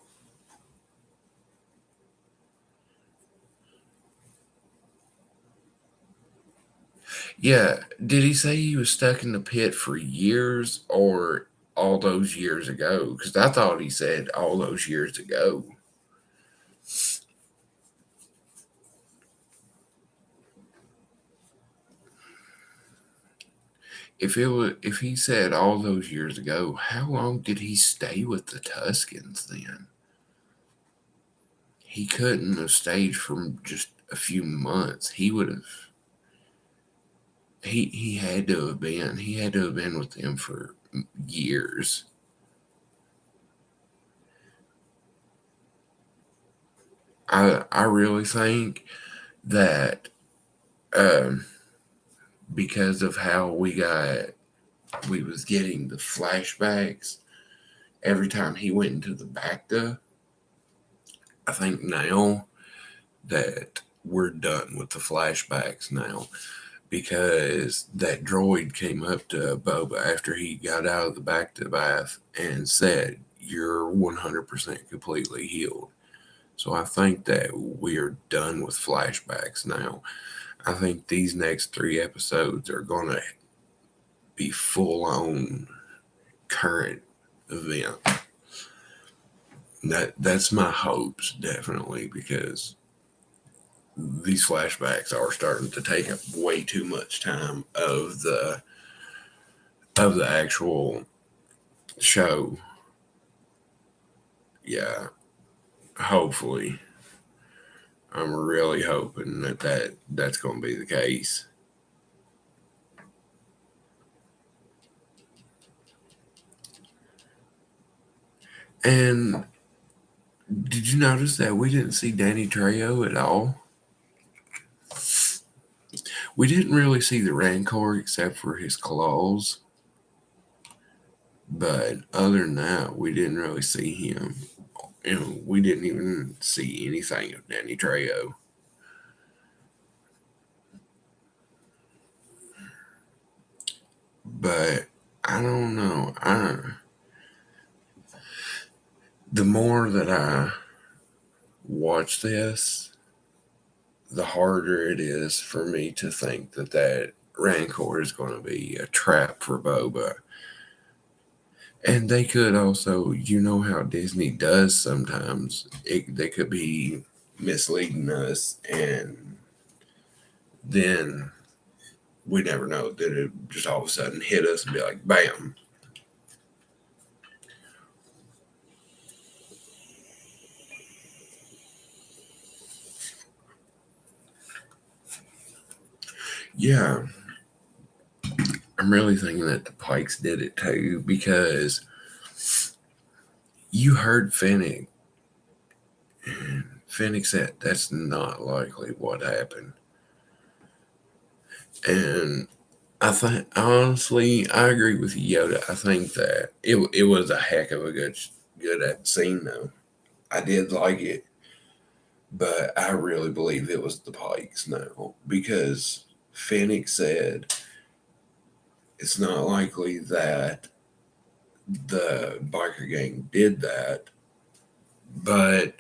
Yeah, did he say he was stuck in the pit for years, or all those years ago? Because I thought he said all those years ago. If he said all those years ago, how long did he stay with the Tuscans then? He couldn't have stayed for just a few months. He would have. He had to have been. He had to have been with them for years. I really think that because of how we was getting the flashbacks every time he went into the Bacta. I think now that we're done with the flashbacks now, because that droid came up to Boba after he got out of the Bacta bath and said, "You're 100% completely healed." So I think that we're done with flashbacks now. I think these next 3 episodes are going to be full on current event. That's my hopes, definitely, because these flashbacks are starting to take up way too much time of the actual show. Yeah, hopefully. I'm really hoping that's going to be the case. And did you notice that we didn't see Danny Trejo at all? We didn't really see the Rancor except for his claws. But other than that, we didn't really see him. And we didn't even see anything of Danny Trejo. But I don't know. The more that I watch this, the harder it is for me to think that Rancor is going to be a trap for Boba. And they could also, you know how Disney does sometimes, they could be misleading us, and then we never know that it just all of a sudden hit us and be like, bam. Yeah, I'm really thinking that the Pikes did it too, because you heard Fennec, and Fennec said that's not likely what happened. And I think, honestly, I agree with Yoda. I think that it was a heck of a good scene, though. I did like it, but I really believe it was the Pikes now, because Fennec said it's not likely that the biker gang did that, but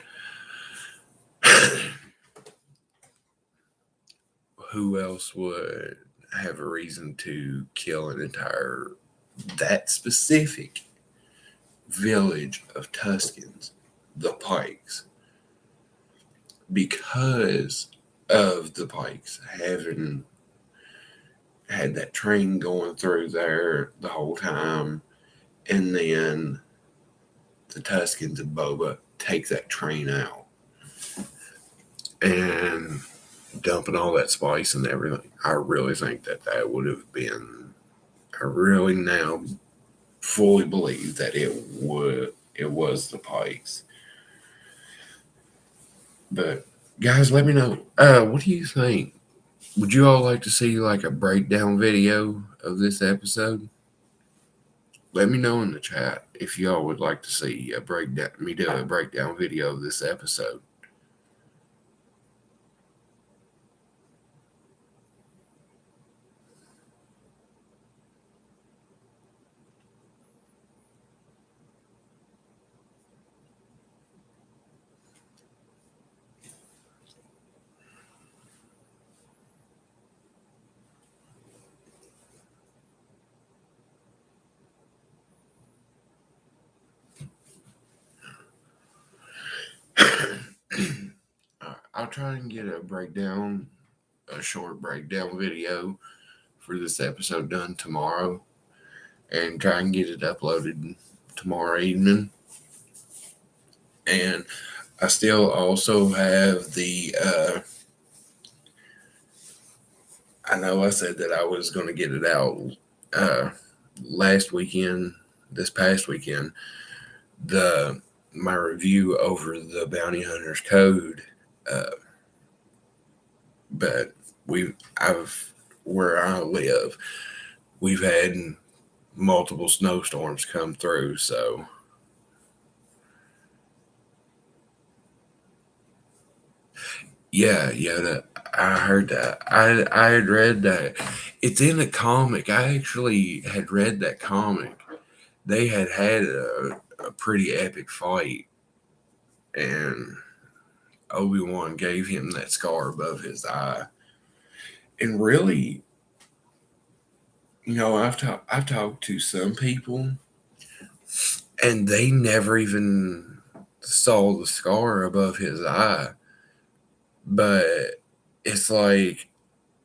who else would have a reason to kill an entire, that specific village of Tuscans, the Pikes, because of the Pikes having had that train going through there the whole time, and then the Tuscans and Boba take that train out and dumping all that spice and everything. I really think that would have been. I really now fully believe that it was the Pikes. But guys, let me know. What do you think? Would you all like to see like a breakdown video of this episode? Let me know in the chat if y'all would like to see me do a breakdown video of this episode. I'll try and get a short breakdown video for this episode done tomorrow, and try and get it uploaded tomorrow evening. And I still also have I know I said that I was going to get it out this past weekend, my review over the Bounty Hunters Code, but where I live, we've had multiple snowstorms come through, so yeah, I heard that. I had read that. It's in a comic. I actually had read that comic. They had a pretty epic fight, and Obi-Wan gave him that scar above his eye. And really, I've talked to some people, and they never even saw the scar above his eye. But it's like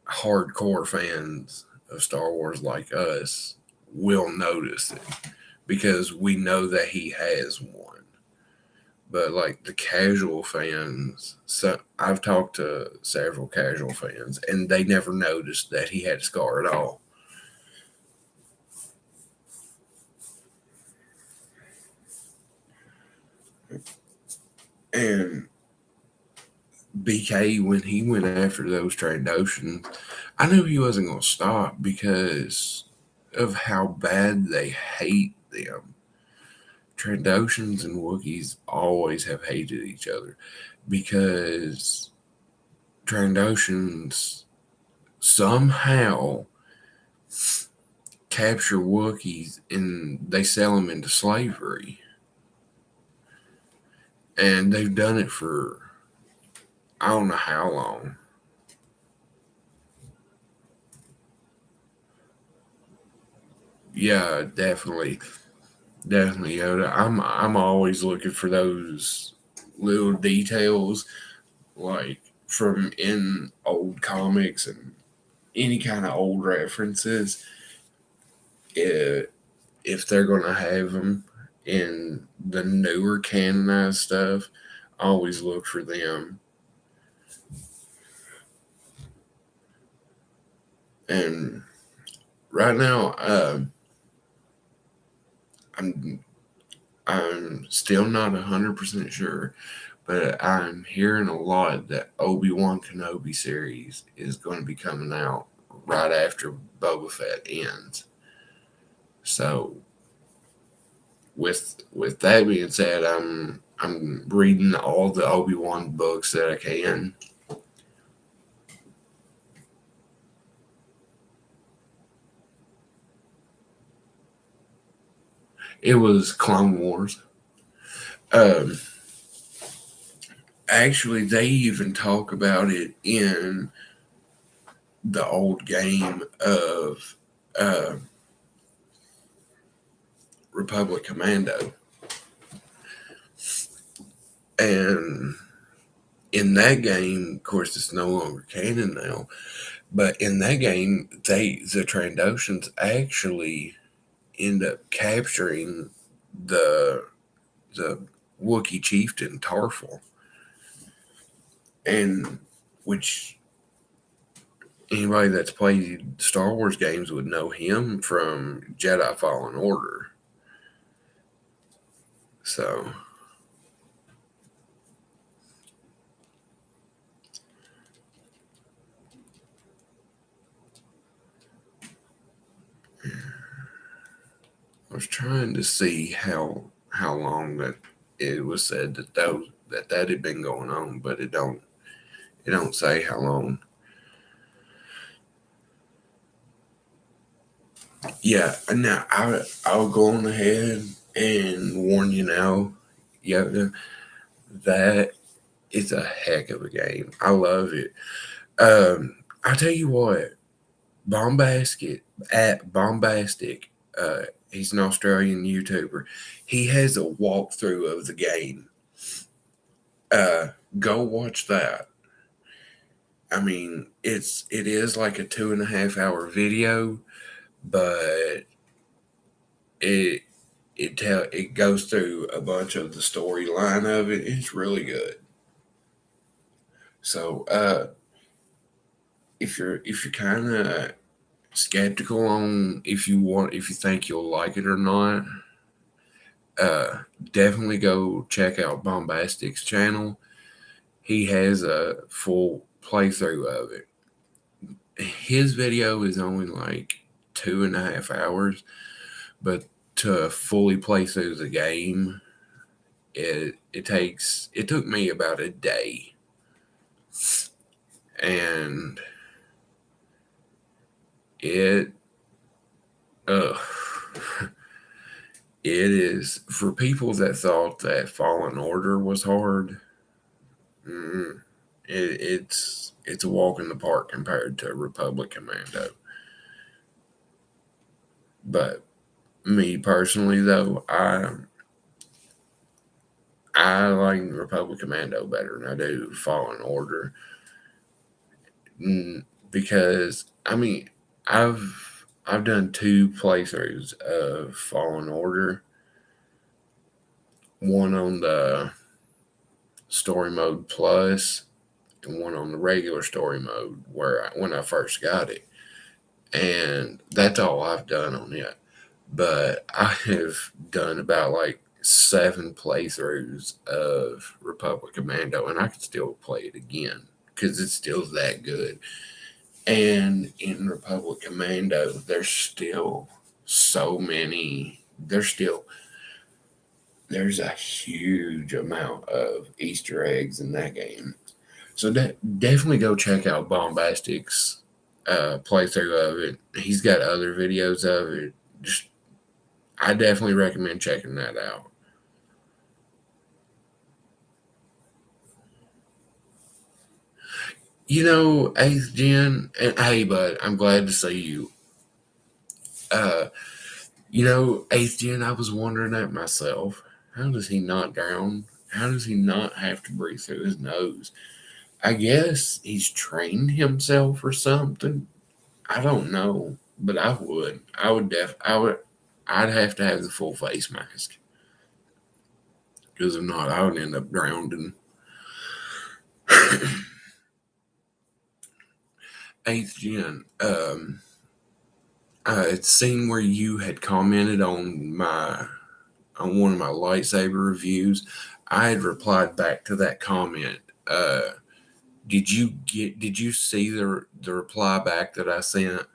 hardcore fans of Star Wars like us will notice it because we know that he has one. But like the casual fans, so I've talked to several casual fans, and they never noticed that he had a scar at all. And BK, when he went after those Trandoshans, I knew he wasn't going to stop because of how bad they hate them. Trandoshans and Wookiees always have hated each other because Trandoshans somehow capture Wookiees and they sell them into slavery. And they've done it for I don't know how long. Yeah, definitely. Definitely, Yoda. I'm always looking for those little details, like from in old comics and any kind of old references. If, if they're gonna have them in the newer canonized stuff, I always look for them. And right now, I'm I'm still not 100% sure, but I'm hearing a lot that Obi-Wan Kenobi series is going to be coming out right after Boba Fett ends. So with that being said, I'm reading all the Obi-Wan books that I can. It was Clone Wars. Um, Actually, they even talk about it in the old game of uh, Republic Commando. And in that game, of course, it's no longer canon now, but in that game, the Trandoshans actually end up capturing the the Wookiee chieftain Tarful, and which anybody that's played Star Wars games would know him from Jedi Fallen Order. So I was trying to see how long that it was said that had been going on, but it don't say how long. Yeah, now I'll go on ahead and warn you now, Yoda, that it's a heck of a game. I love it. I tell you what, Bombastic at Bombastic, he's an Australian YouTuber. He has a walkthrough of the game. Uh, Go watch that. I mean, it is like a 2.5 hour video, but it it goes through a bunch of the storyline of it. It's really good. So if you're kind of skeptical on if you think you'll like it or not, definitely go check out Bombastic's channel. He has a full playthrough of it. His video is only like 2.5 hours, but to fully play through the game, it took me about a day, and it uh it is for people that thought that Fallen Order was hard. mm, it's a walk in the park compared to Republic Commando. But me personally, though, I like Republic Commando better than I do Fallen Order. because I mean, I've done 2 playthroughs of Fallen Order, one on the story mode plus, and one on the regular story mode when I first got it, and that's all I've done on it. But I have done about like 7 playthroughs of Republic Commando, and I could still play it again because it's still that good. And in Republic Commando, there's still so many. There's a huge amount of Easter eggs in that game. So definitely go check out Bombastic's playthrough of it. He's got other videos of it. Just I definitely recommend checking that out. You know, 8th Gen, and hey, bud, I'm glad to see you. Uh, 8th Gen, I was wondering that myself. How does he not drown? How does he not have to breathe through his nose? I guess he's trained himself or something. I don't know, but I would. I'd have to have the full face mask. Because if not, I would end up drowning. 8th Gen, it's seen where you had commented on one of my lightsaber reviews. I had replied back to that comment. Did you see the reply back that I sent?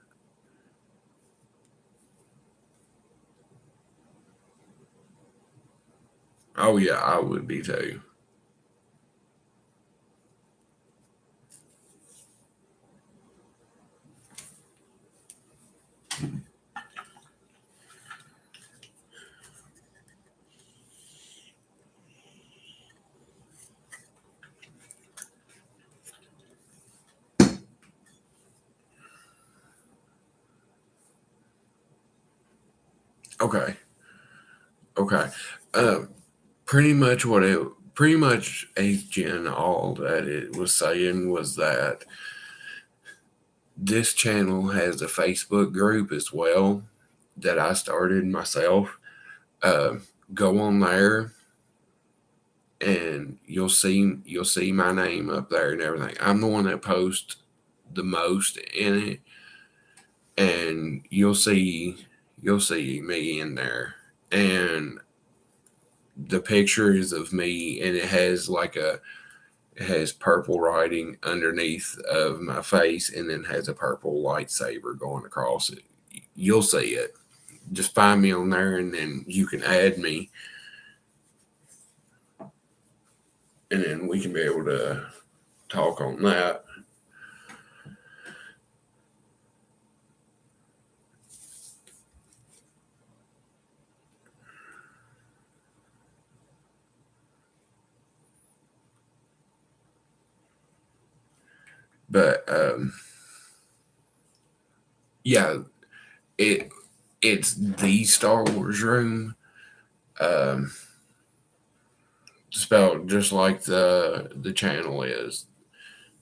Oh yeah, I would be too. Okay. Okay. Um, pretty much 8th Gen, all that it was saying was that this channel has a Facebook group as well that I started myself. Uh, Go on there and you'll see my name up there and everything. I'm the one that posts the most in it, and you'll see me in there. And the picture is of me, and it has purple writing underneath of my face, and then has a purple lightsaber going across it. You'll see it. Just find me on there, and then you can add me, and then we can be able to talk on that. But yeah, it it's the Star Wars room, um, spelled just like the channel is,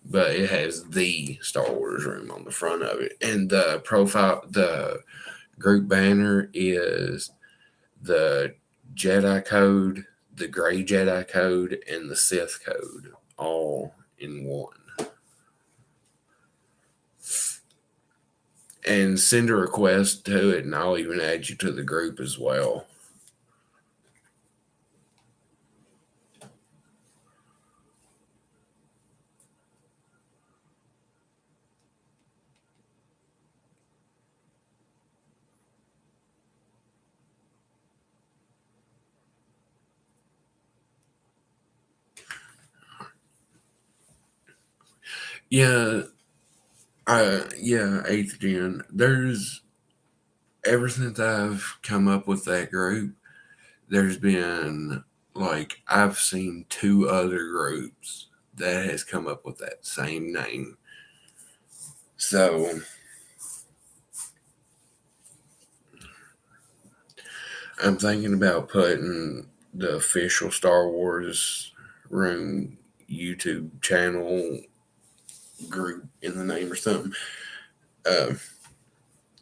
but it has the Star Wars room on the front of it, and the group banner is the Jedi code, the Gray Jedi code, and the Sith code all in one. And send a request to it, and I'll even add you to the group as well. Yeah, yeah, 8th Gen. There's ever since I've come up with that group, there's been like I've seen 2 other groups that has come up with that same name. So I'm thinking about putting the official Star Wars Room YouTube channel group in the name or something. Uh,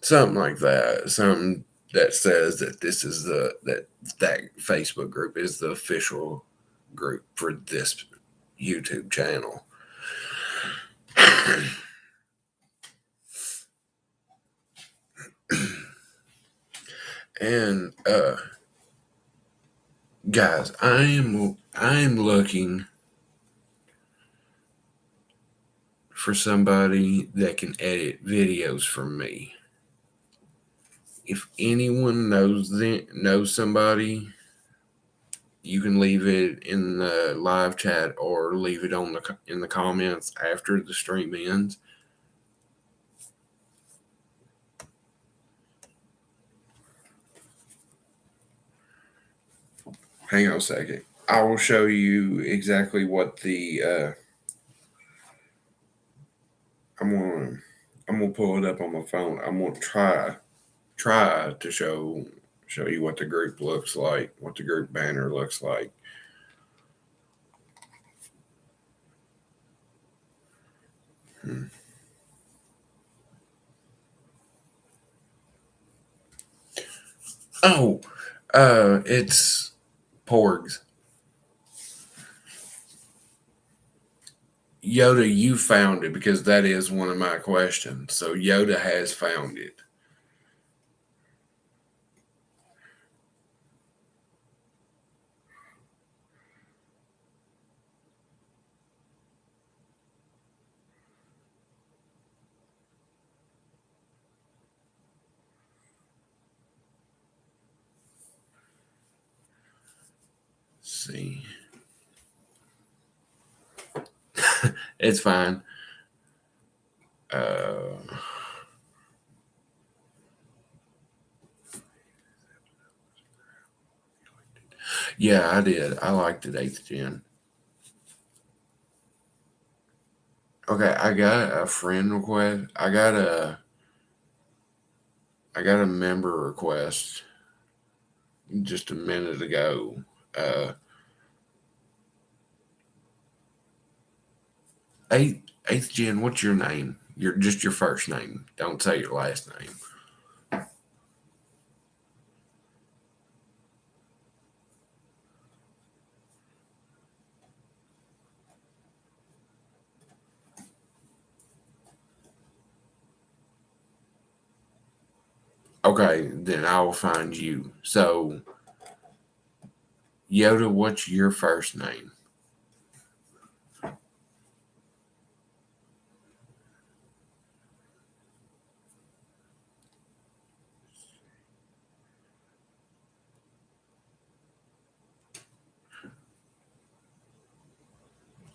Something like that. Something that says that this is that Facebook group is the official group for this YouTube channel. And guys, I'm looking for somebody that can edit videos for me. If anyone knows somebody, you can leave it in the live chat or leave it in the comments after the stream ends. Hang on a second. I will show you exactly what the I'm gonna pull it up on my phone. I'm gonna try to show you what the group looks like, what the group banner looks like. Oh, it's Porgs. Yoda, you found it because that is one of my questions. So Yoda has found it. Let's see. It's fine. Uh, yeah, I did. I liked it, 8th Gen. Okay, I got a friend request. I got a member request just a minute ago. Uh, eighth Gen, what's your name? Your first name. Don't say your last name. Okay, then I will find you. So, Yoda, what's your first name?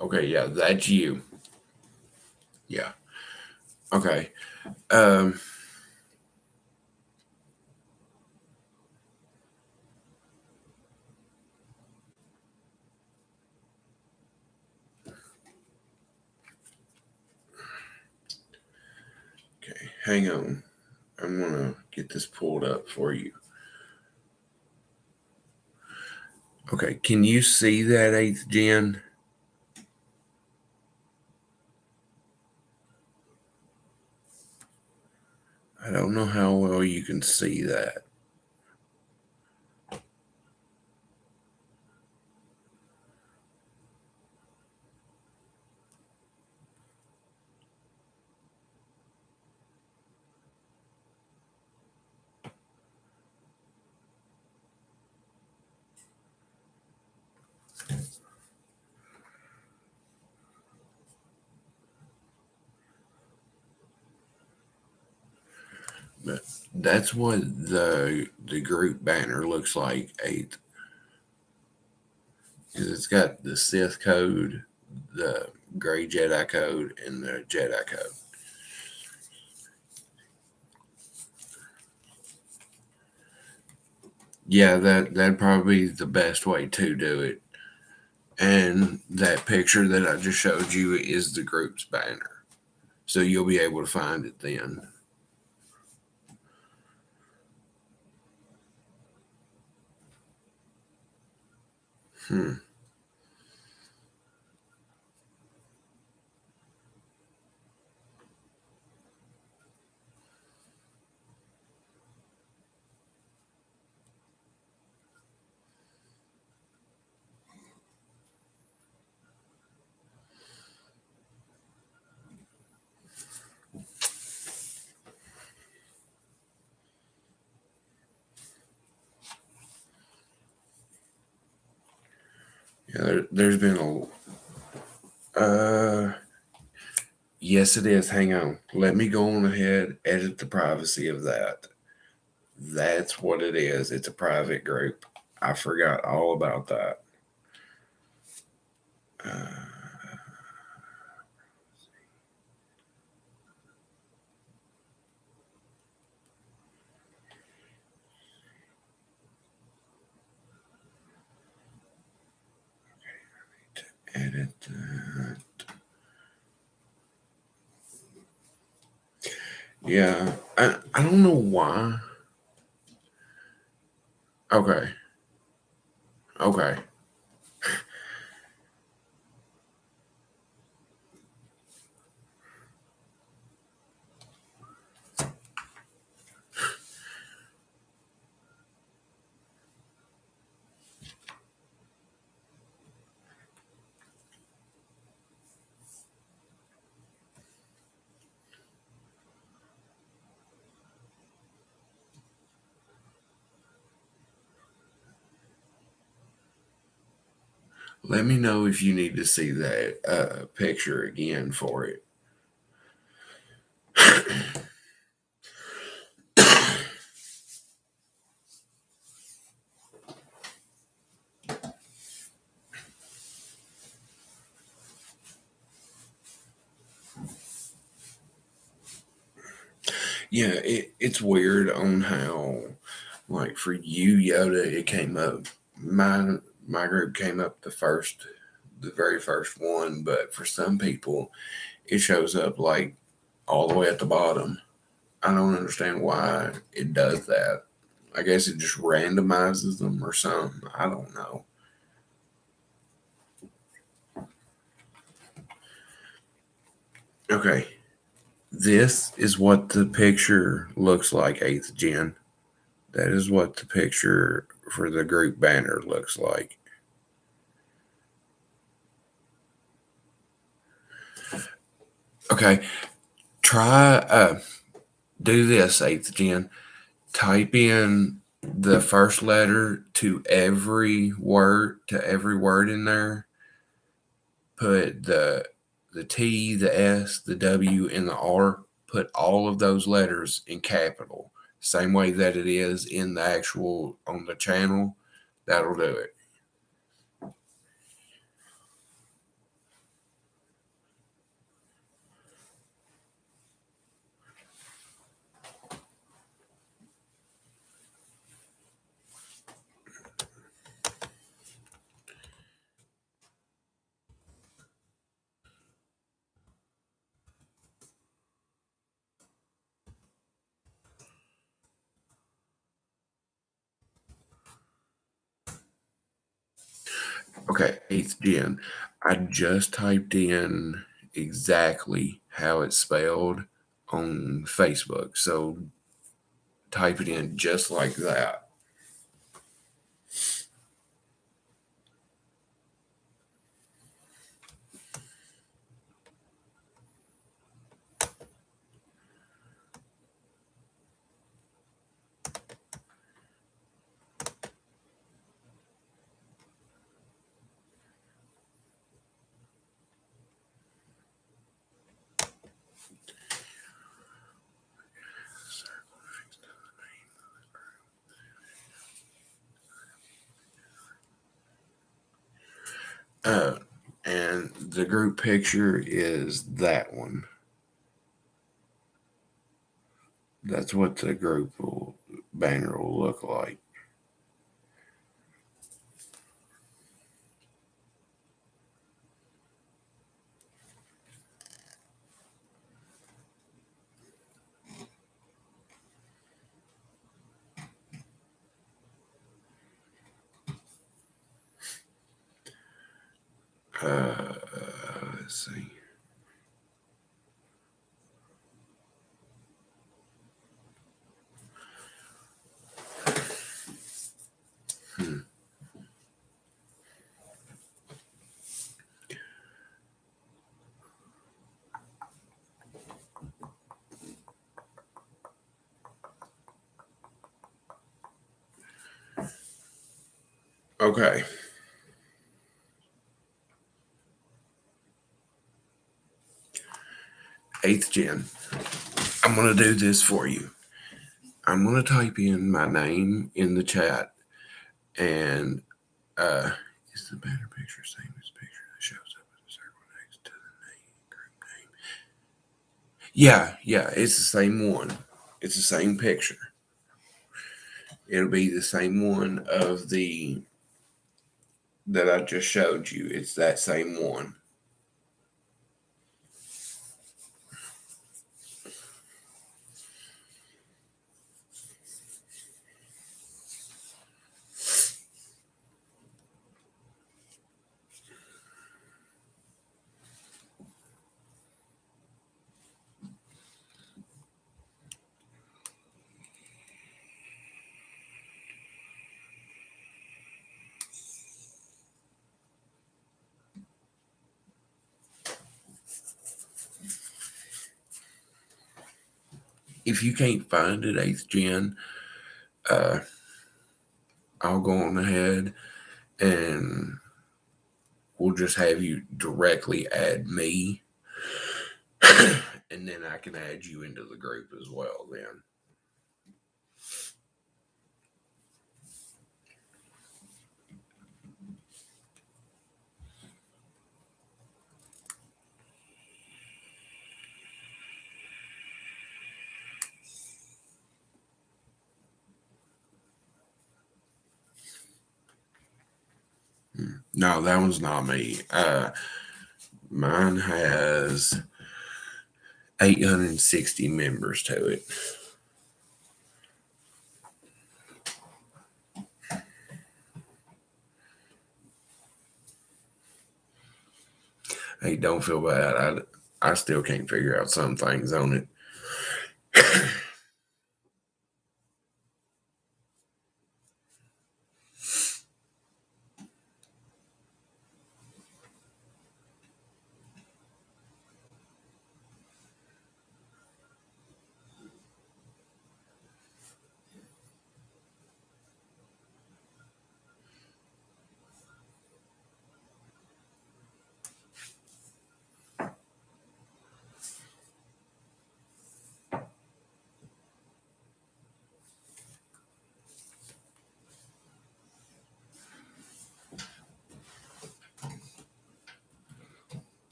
Okay, yeah, that's you. Yeah. Okay. Um. Okay. Hang on. I'm gonna get this pulled up for you. Okay. Can you see that 8th Gen? I don't know how well you can see that. But that's what the group banner looks like, 8th. Because it's got the Sith code, the gray Jedi code, and the Jedi code. Yeah, that'd probably be the best way to do it. And that picture that I just showed you is the group's banner. So you'll be able to find it then. Hmm. Yeah, there's been yes, it is. Hang on. Let me go on ahead, edit the privacy of that. That's what it is. It's a private group. I forgot all about that. Edit that. Yeah, I don't know why. Okay, okay. Let me know if you need to see that picture again for it. Yeah, it's weird on how, like for you, Yoda, it came up. My group came up the very first one, but for some people, it shows up like all the way at the bottom. I don't understand why it does that. I guess it just randomizes them or something. I don't know. Okay, this is what the picture looks like, 8th Gen. That is what the picture for the group banner looks like. Okay, try do this, 8th Gen. Type in the first letter to every word in there. Put the T, the S, the W, and the R. Put all of those letters in capital, same way that it is in the actual on the channel. That'll do it. Okay, 8th Gen. I just typed in exactly how it's spelled on Facebook. So type it in just like that. Uh, and the group picture is that one. That's what the banner will look like. Uh, let's see. Hmm. Okay. 8th gen. I'm going to do this for you. I'm going to type in my name in the chat, and is the banner picture same as the picture that shows up in the circle next to the name, group name? Yeah, it's the same one. It's the same picture. It'll be the same one of the that I just showed you. It's that same one. If you can't find it, 8th gen, I'll go on ahead and we'll just have you directly add me, and then I can add you into the group as well then. No, that one's not me. Mine has 860 members to it. Hey, don't feel bad. I still can't figure out some things on it.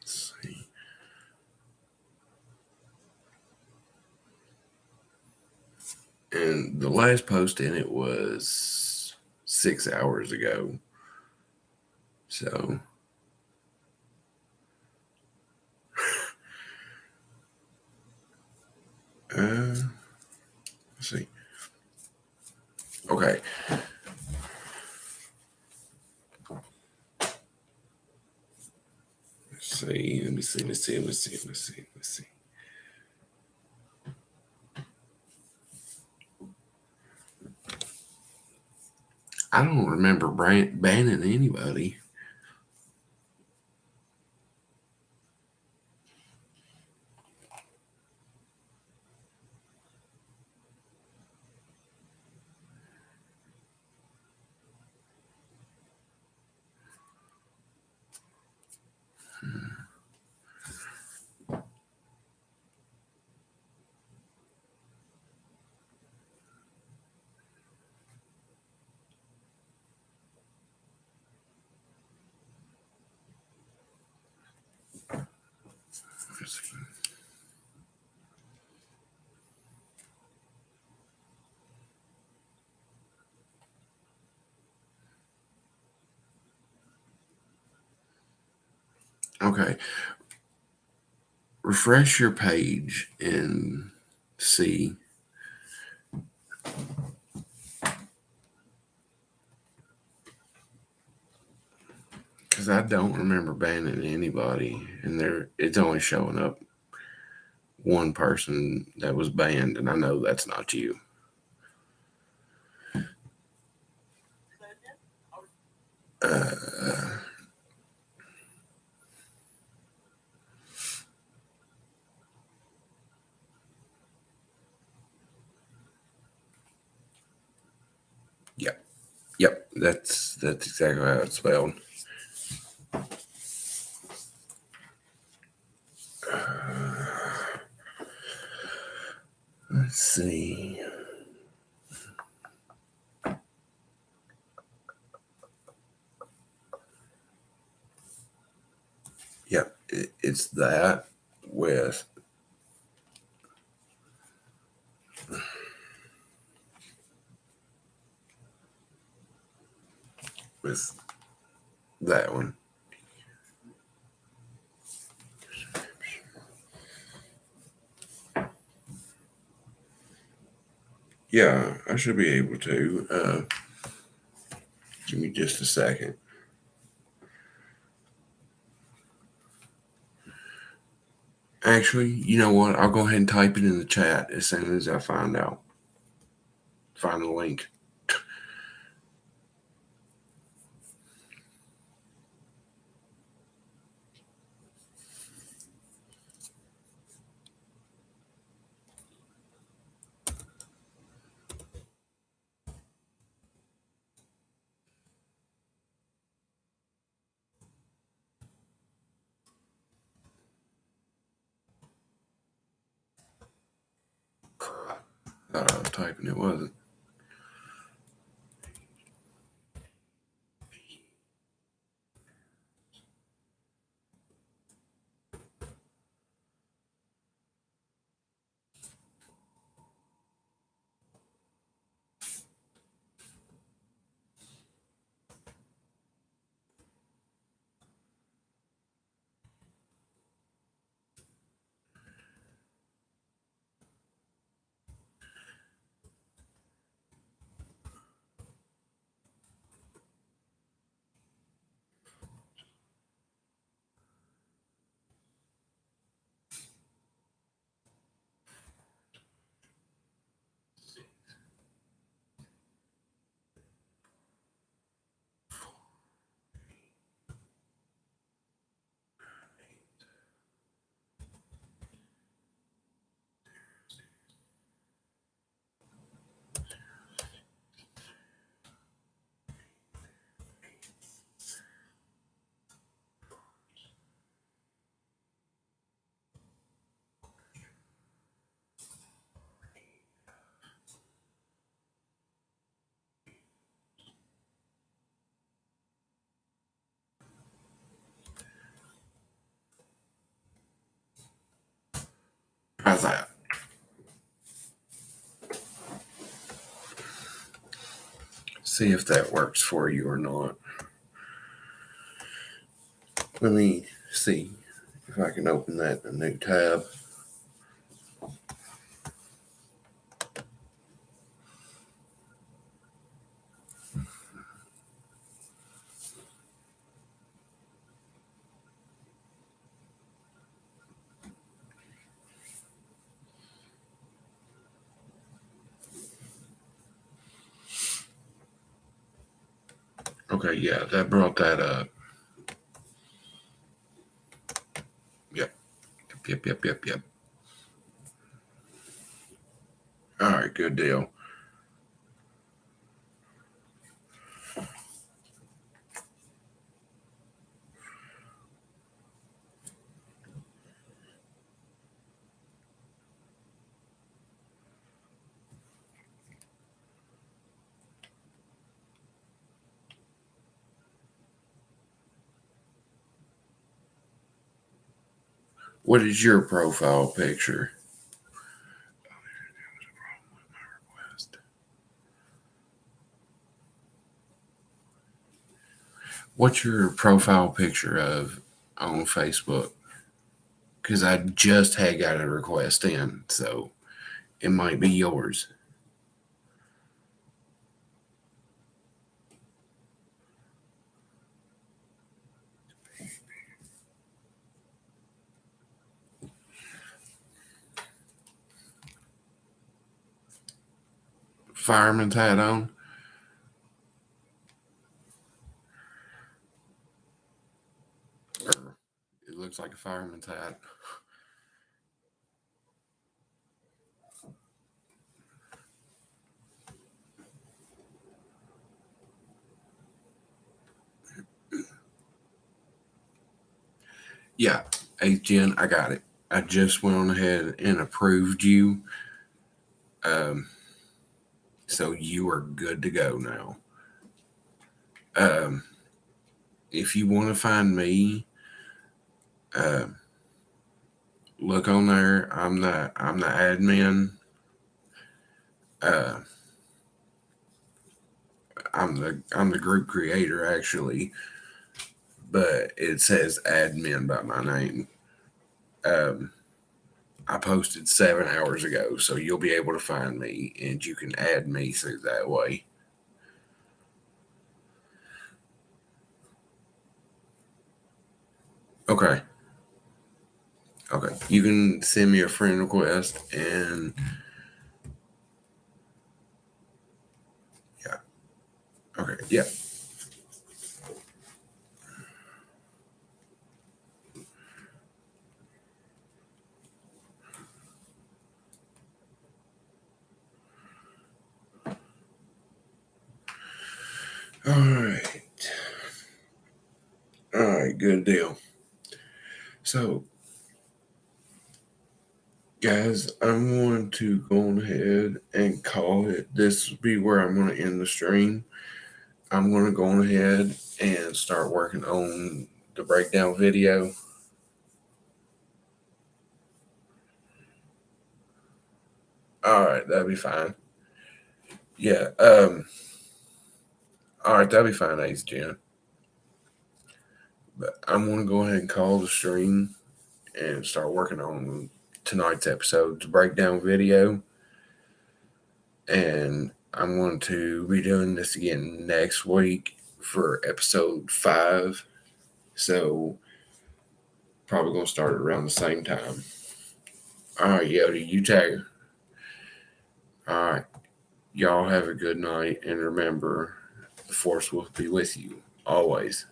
Let's see. And the last post in it was 6 hours ago. So, let's see. Okay. Let's see. I don't remember banning anybody. Let's see. Okay. Refresh your page and see. Because I don't remember banning anybody, and it's only showing up one person that was banned, and I know that's not you. Yep. Yep. That's exactly how it's spelled. Let's see. Yep. It's that with that one. Yeah, I should be able to. Give me just a second. Actually, you know what? I'll go ahead and type it in the chat as soon as I find the link. I was typing, it wasn't. How's that? See if that works for you or not. Let me see if I can open that in a new tab. Okay, yeah, that brought that up. Yep. All right, good deal. What is your profile picture? What's your profile picture of on Facebook? Because I just had got a request in, so it might be yours. Fireman's hat on. Or it looks like a fireman's hat. Yeah, 8th Gen, I got it. I just went on ahead and approved you. So you are good to go now. Um, if you want to find me, uh, look on there. I'm the admin. Uh, I'm the group creator actually, but it says admin by my name. Um, I posted 7 hours ago, so you'll be able to find me, and you can add me through that way. Okay. Okay. You can send me a friend request, and yeah. Okay. Yeah. All right. All right. Good deal. So, guys, I'm going to go on ahead and call it. This will be where I'm going to end the stream. I'm going to go on ahead and start working on the breakdown video. All right, that'll be fine. Yeah. All right, that'll be fine, Ace Jen. But I'm going to go ahead and call the stream and start working on tonight's episode, the breakdown video. And I'm going to be doing this again next week for episode 5. So probably going to start around the same time. All right, Yoda, you tag her. All right. Y'all have a good night. And remember, the force will be with you always.